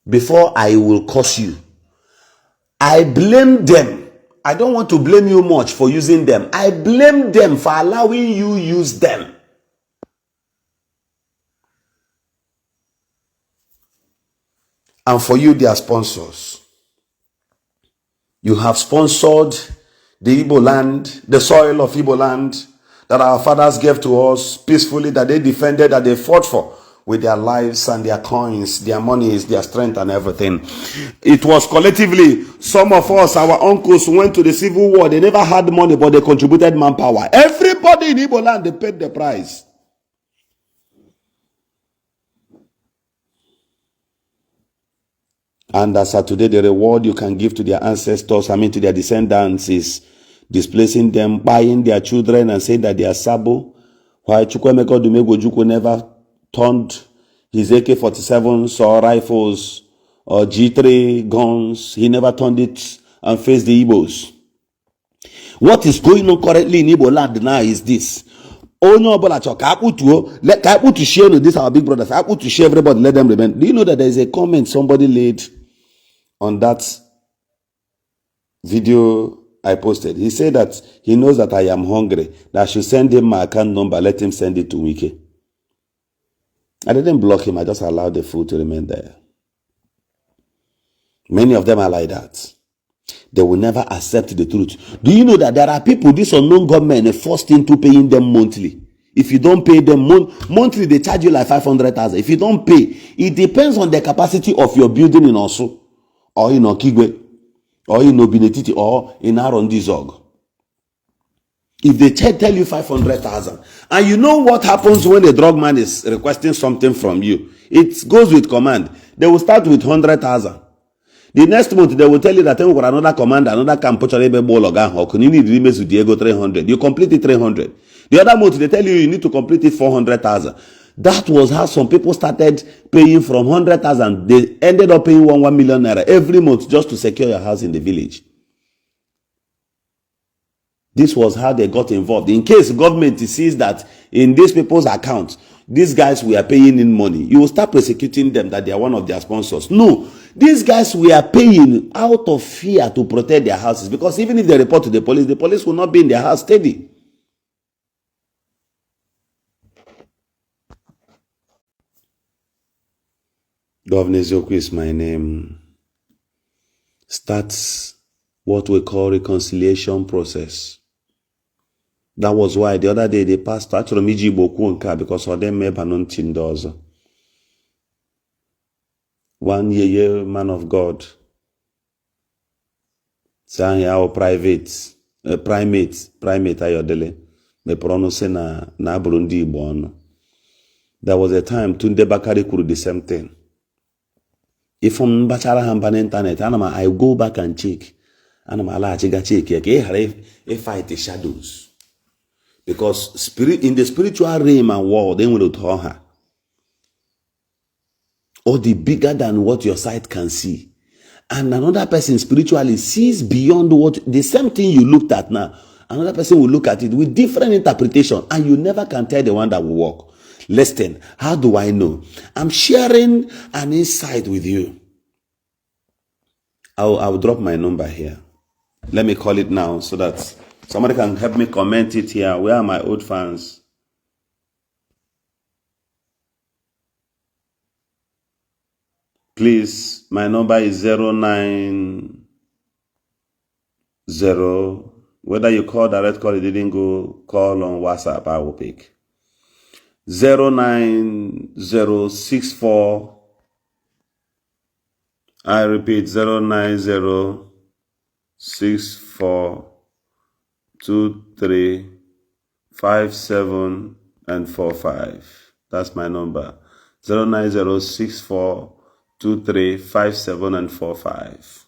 before I will curse you, I blame them. I don't want to blame you much for using them. I blame them for allowing you use them. And for you, their sponsors. You have sponsored the Igbo land, the soil of Igbo land that our fathers gave to us peacefully, that they defended, that they fought for with their lives and their coins, their monies, their strength and everything. It was collectively, some of us, our uncles went to the civil war. They never had money, but they contributed manpower. Everybody in Igbo land, they paid the price. And as of today, the reward you can give to their ancestors, to their descendants, is displacing them, buying their children and saying that they are Sabo. Why Chukwemeka Dumegojukwu never turned his AK-47s or rifles or G3 guns. He never turned it and faced the Igbos. What is going on currently in Igbo land now is this. Oh no, but to share this our big brothers. I put to share everybody, let them remember. Do you know that there is a comment somebody laid on that video I posted? He said that he knows that I am hungry, that I should send him my account number, let him send it to Wike. I didn't block him, I just allowed the food to remain there. Many of them are like that. They will never accept the truth. Do you know that there are people, this unknown government, are forced into paying them monthly? If you don't pay them monthly, they charge you like 500,000. If you don't pay, it depends on the capacity of your building in Osu, or in Okigwe, or in Obinetiti, or in Arondizog. If they tell you 500,000, and you know what happens when a drug man is requesting something from you, it goes with command. They will start with 100,000. The next month, they will tell you that we've got another command, another camp, you need to email Diego 300. You complete it 300. The other month, they tell you need to complete it 400,000. That was how some people started paying from 100,000. They ended up paying 1 million naira every month just to secure your house in the village. This was how they got involved. In case government sees that in these people's accounts, these guys were paying in money, you will start persecuting them that they are one of their sponsors. No, these guys were paying out of fear to protect their houses, because even if they report to the police will not be in their house steady. Governor Zoku is my name. Starts what we call reconciliation process. That was why the other day they passed actually Igbo Rants because of them maybe does. 1 year man of God. Saying our primate ayodele. Me pronounce na Burundi Igbo. There was a time Tunde Bakari could do the same thing. If I'm bachara hamba on internet, I go back and check. And I'm check fight the shadows. Because in the spiritual realm and world, they will tell her. Or the bigger than what your sight can see. And another person spiritually sees beyond what the same thing you looked at now. Another person will look at it with different interpretation, and you never can tell the one that will work. Listen, how do I know? I'm sharing an insight with you. I'll drop my number here. Let me call it now so that somebody can help me comment it here. Where are my old fans? Please, my number is 090. Whether you call direct call, it didn't go, call on WhatsApp, I will pick. 09064. I repeat, 09064235745. That's my number. 09064235745.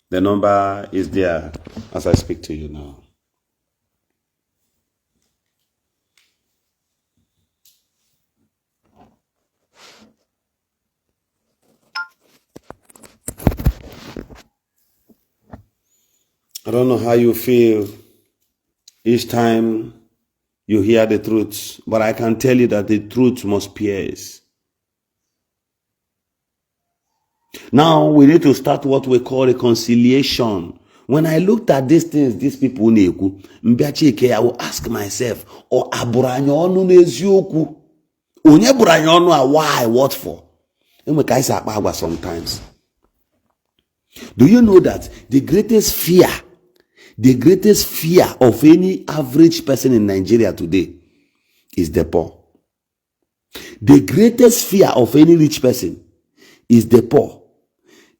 The number is there as I speak to you now. I don't know how you feel each time you hear the truth, but I can tell you that the truth must pierce. Now we need to start what we call reconciliation. When I looked at these things, these people neku, I will ask myself, or aburanyo nezioku, onye buranyo why, what for? Sometimes. Do you know that the greatest fear of any average person in Nigeria today is the poor? The greatest fear of any rich person is the poor.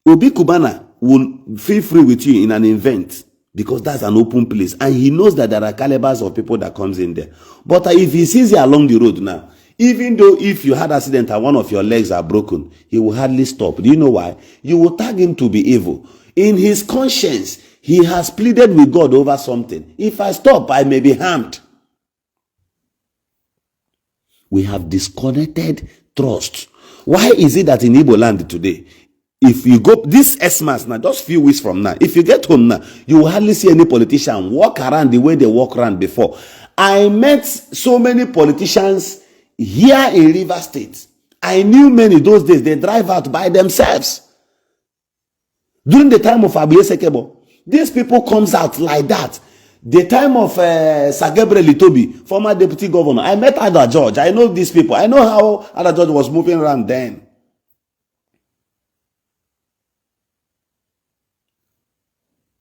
Obi Kubana will feel free with you in an event because that's an open place, and he knows that there are calibers of people that comes in there. But if he sees you along the road now, even though if you had an accident and one of your legs are broken, he will hardly stop. Do you know why? You will tag him to be evil. In his conscience, he has pleaded with God over something. If I stop, I may be harmed. We have disconnected trust. Why is it that in Igbo land today, if you go this Xmas now, just few weeks from now, if you get home now, you will hardly see any politician walk around the way they walk around before. I met so many politicians here in Rivers State. I knew many those days, they drive out by themselves. During the time of Abiye Sekebo, these people comes out like that. The time of Saga Litobi, former deputy governor, I met Ada George. I know these people. I know how Ada George was moving around then.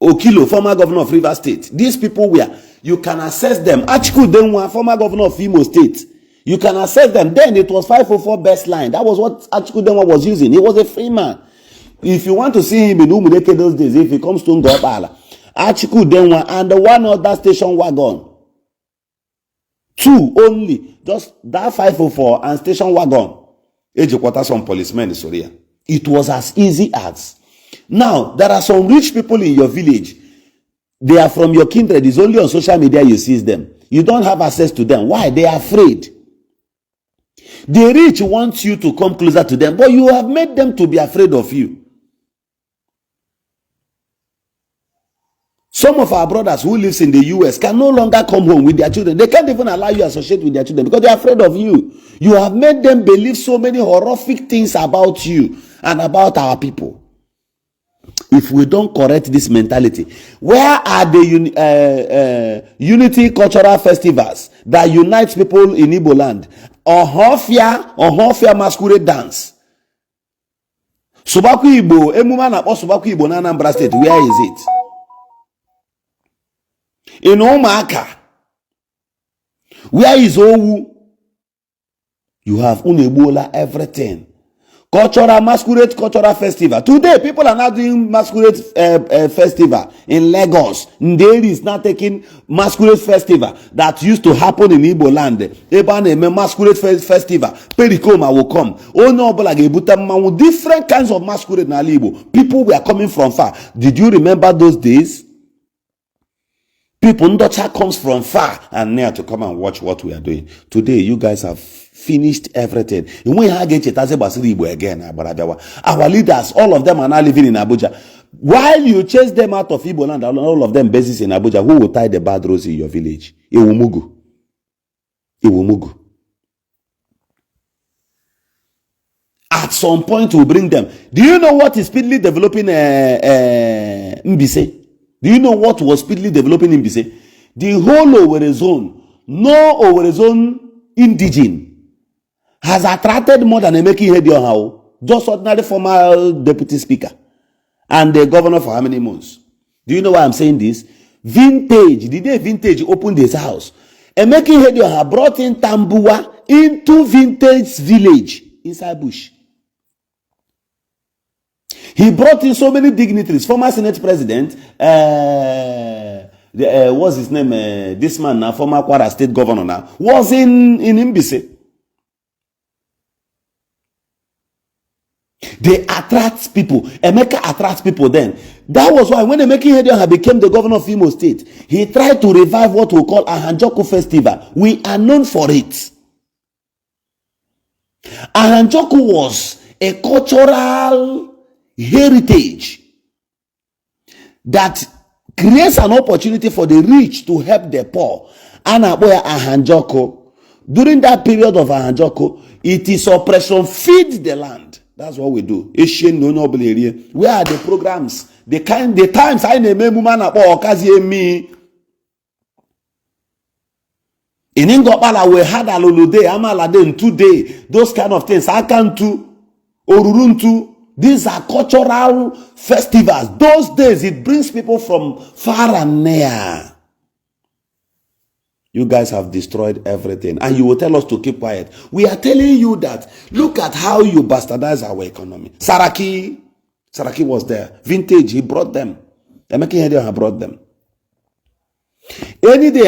Okilo, former governor of Rivers State. These people were, you can assess them. Achiku Denwa, former governor of Imo State. You can assess them. Then it was 504 best line. That was what Achiku Denwa was using. He was a free man. If you want to see him in Umudeke those days, if he comes to Ngobala, Achiku Denwa and the one other station wagon. 2 only. Just that 504 and station wagon. Ejikwata some policemen in Soria. It was as easy as. Now, there are some rich people in your village. They are from your kindred. It's only on social media you see them. You don't have access to them. Why? They are afraid. The rich want you to come closer to them, but you have made them to be afraid of you. Some of our brothers who lives in the US can no longer come home with their children. They can't even allow you to associate with their children because they are afraid of you. You have made them believe so many horrific things about you and about our people. If we don't correct this mentality, where are the unity cultural festivals that unites people in Igbo land? Ohofia masquerade dance. Subaku Igbo, Emuma na Subaku Igbo na Anambra State, where is it? In Omaka, where is Owu? You have Unebola, everything. Cultural masquerade cultural festival. Today, people are now doing masquerade festival in Lagos. Nderi is now taking masquerade festival that used to happen in Igbo land. Eba masquerade festival. Perikoma will come. Oh no, but like different kinds of masquerade na Igbo. People were coming from far. Did you remember those days? People Ndocha comes from far and near to come and watch what we are doing. Today, you guys have finished everything. Again, our leaders, all of them are now living in Abuja. While you chase them out of Igbo land, all of them bases in Abuja, who will tie the bad rose in your village? Iwumugu. At some point, we'll bring them. Do you know what is speedily developing Mbise? Do you know what was speedily developing in Mbise? The whole Owerri zone, no Owerri zone indigene, has attracted more than a making head your house. Just ordinary former deputy speaker and the governor for how many months? Do you know why I'm saying this? Vintage, the day Vintage opened his house, Emeka Ihedioha brought in Tambuwa into Vintage Village inside bush. He brought in so many dignitaries. Former Senate President, what's his name? This man now, former Kwara State Governor now, was in Mbise. They attract people. Emeka attracts people then. That was why when Emeka Ihedioha became the governor of Imo State, he tried to revive what we call Ahanjoko Festival. We are known for it. Ahanjoko was a cultural heritage that creates an opportunity for the rich to help the poor. Anaboya Ahanjoko. During that period of Ahanjoko, it is oppression, feed the land. That's what we do. Asian no noble area. Where are the programs? The times I name woman okazi me. In Ingopala, we had Alulude, Amalade, 2 days. Those kind of things. Akantu, Oruruntu. These are cultural festivals. Those days, it brings people from far and near. You guys have destroyed everything. And you will tell us to keep quiet. We are telling you that, look at how you bastardize our economy. Saraki was there. Vintage, he brought them. Emeka Ihedioha brought them. Any day,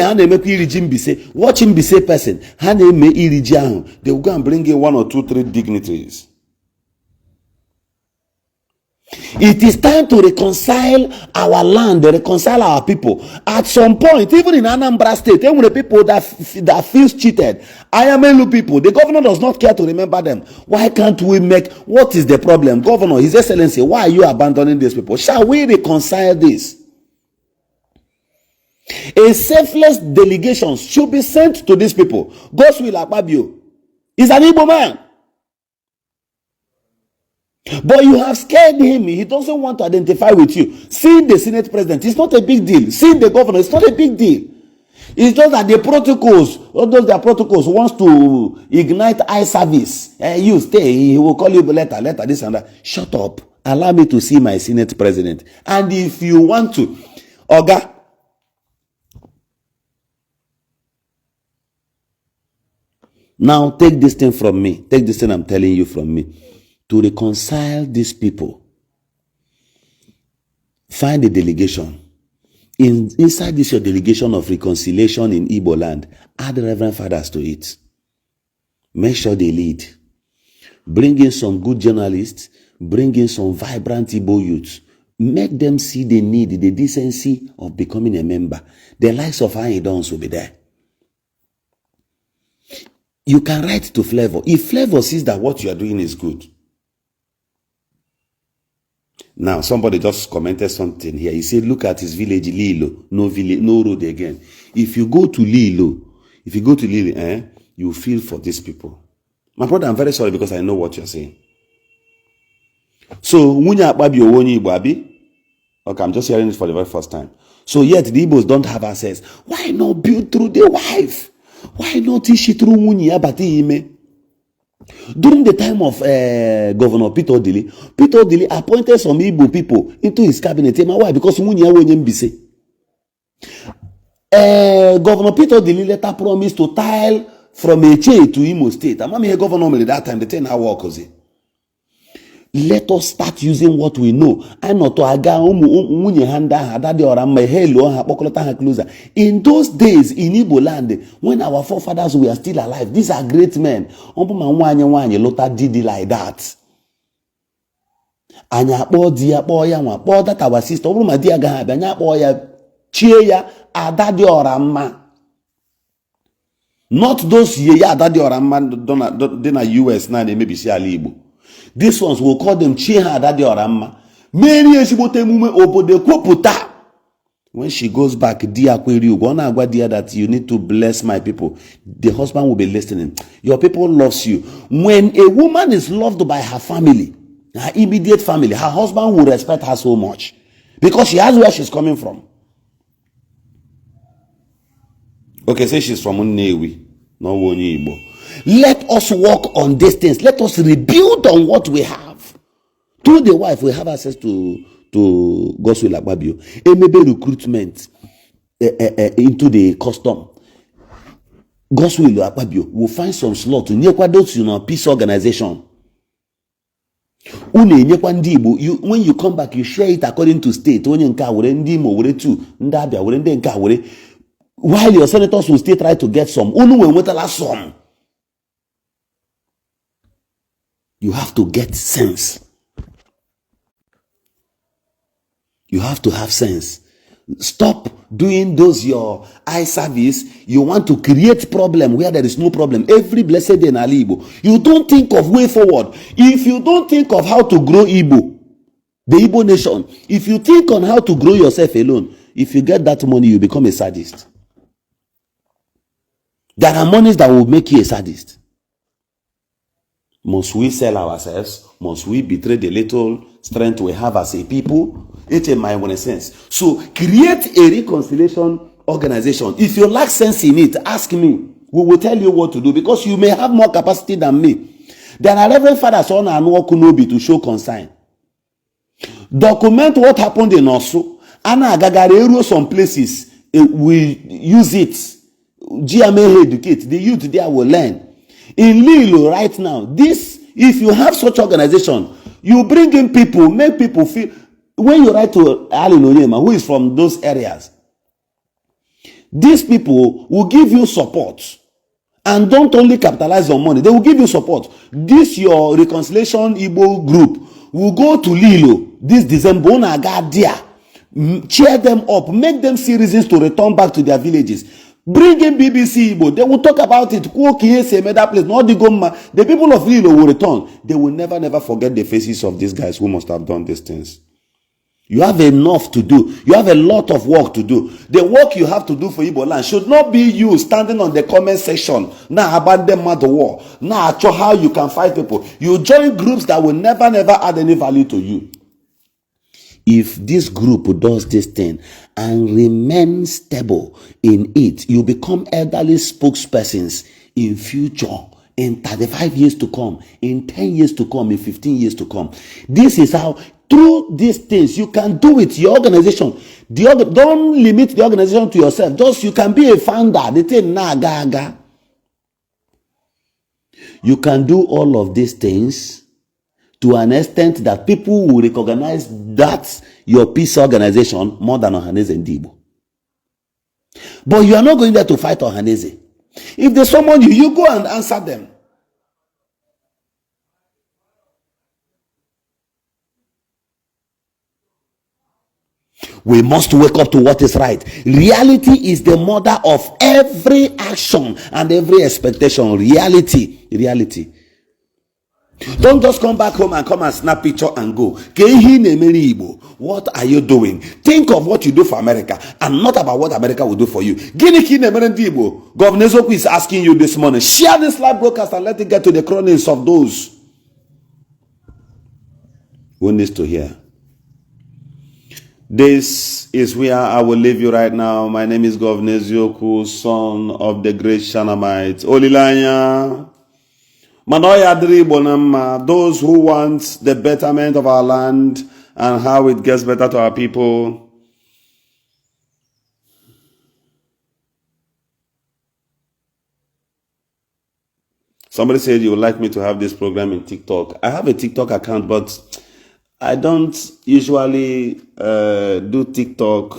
watch him be say person, they will go and bring in 1 or 2, 3 dignitaries. It is time to reconcile our land, reconcile our people. At some point, even in Anambra State, even the people that feels cheated, Ayamelu people, the governor does not care to remember them. Why can't we make, what is the problem? Governor, His Excellency, why are you abandoning these people? Shall we reconcile this? A selfless delegation should be sent to these people. Godswill Akpabio is an Igbo man. But you have scared him. He doesn't want to identify with you. Seeing the Senate President, it's not a big deal. Seeing the governor, it's not a big deal. It's just that the protocols, all those their protocols wants to ignite eye service. You stay, he will call you later, this and that. Shut up. Allow me to see my Senate President. And if you want to, Oga, now take this thing from me. Take this thing I'm telling you from me. To reconcile these people, find a delegation. Inside this your delegation of reconciliation in Igbo land, add the Reverend Fathers to it. Make sure they lead. Bring in some good journalists. Bring in some vibrant Igbo youths. Make them see the need, the decency of becoming a member. The likes of Aidons will be there. You can write to Flavor. If Flavor sees that what you are doing is good. Now, somebody just commented something here. He said, look at his village, Lilo. No village, no road again. If you go to Lilo, you feel for these people. My brother, I'm very sorry because I know what you're saying. So, okay, I'm just hearing it for the very first time. So, yet the Igbos don't have access. Why not build through the wife? Why not issue through Munya Bati? During the time of Governor Peter Odili appointed some Igbo people into his cabinet. Why? Because Munya Wenyem Bise. Governor Peter Odili later promised to tile from Eche to Imo State. I'm not governor at that time. The 10-hour walk was it. Let us start using what we know. In those days in Igbo land, when our forefathers were still alive, these are great men. Did like that. That our sister, not those US now, they maybe see Ala Igbo. These ones will call them Chiha Dadi Oramma. When she goes back, dear that you need to bless my people. The husband will be listening. Your people loves you. When a woman is loved by her family, her immediate family, her husband will respect her so much. Because she has where she's coming from. Okay, say she's from Nnewi, not Igbo. Let us work on these things. Let us rebuild on what we have. Through the wife, we have access to Godswill Akpabio. Maybe recruitment into the custom. God's will Akpabio will find some slot to nyekwa those peace organization. When you come back, you share it according to state. While your senators will still try to get some. You have to get sense. You have to have sense. Stop doing those your eye service. You want to create problem where there is no problem. Every blessed day in Ala Igbo. You don't think of way forward. If you don't think of how to grow Igbo, the Igbo nation, if you think on how to grow yourself alone, if you get that money, you become a sadist. There are monies that will make you a sadist. Must we sell ourselves? Must we betray the little strength we have as a people? It's in my own sense. So create a reconciliation organization. If you lack sense in it, ask me. We will tell you what to do because you may have more capacity than me. There are Reverend Fathers on Anuokunobi to show concern. Document what happened in Osu. Ana Agagare some places. We use it. GMA educate. The youth there will learn. In Lilo right now, this, if you have such organization, you bring in people, make people feel. When you write to Ali Nonyema, who is from those areas, these people will give you support. And don't only capitalize on money, they will give you support. This your reconciliation Igbo group will go to Lilo this December, cheer them up, make them see reasons to return back to their villages. Bring in BBC Igbo, they will talk about it. The people of Lilo will return. They will never forget the faces of these guys who must have done these things. You have enough to do. You have a lot of work to do. The work you have to do for Igbo land should not be you standing on the comment section. Now abandon the war. Now show how you can fight people. You join groups that will never add any value to you. If this group does this thing and remain stable in it, you become elderly spokespersons in future, in 35 years to come, in 10 years to come, in 15 years to come. This is how, through these things, you can do it. Your organization, don't limit the organization to yourself. Just you can be a founder. The thing naga. You can do all of these things to an extent that people will recognize that your peace organization more than Ohaneze and Igbo. But you are not going there to fight Ohaneze. If they summon you, you go and answer them. We must wake up to what is right. Reality is the mother of every action and every expectation. Reality. Don't just come back home and come and snap picture and go. What are you doing? Think of what you do for America and not about what America will do for you. Governor Zoku is asking you this morning. Share this live broadcast and let it get to the chronicles of those who needs to hear. This is where I will leave you right now. My name is Governor Zoku, son of the great Shanamite. Olilanya. Those who want the betterment of our land and how it gets better to our people. Somebody said you would like me to have this program in TikTok. I have a TikTok account, but I don't usually do TikTok.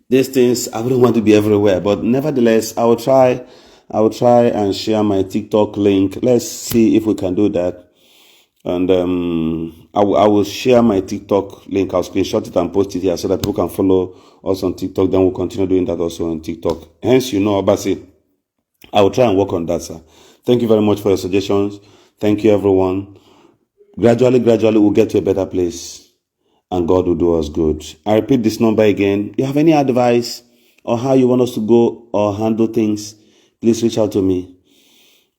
These things, I wouldn't want to be everywhere, but nevertheless, I will try and share my TikTok link. Let's see if we can do that. And I will share my TikTok link. I'll screenshot it and post it here so that people can follow us on TikTok. Then we'll continue doing that also on TikTok. Hence, Obasi, I will try and work on that, sir. Thank you very much for your suggestions. Thank you, everyone. Gradually, we'll get to a better place. And God will do us good. I repeat this number again. You have any advice on how you want us to go or handle things? Please reach out to me.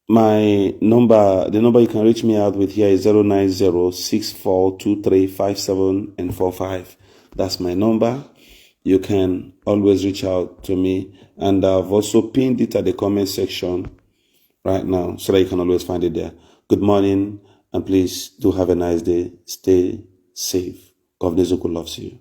My number, the number you can reach me out with here is 090-6423-5745. That's my number. You can always reach out to me. And I've also pinned it at the comment section right now so that you can always find it there. Good morning, and please do have a nice day. Stay safe. Governor Zoku loves you.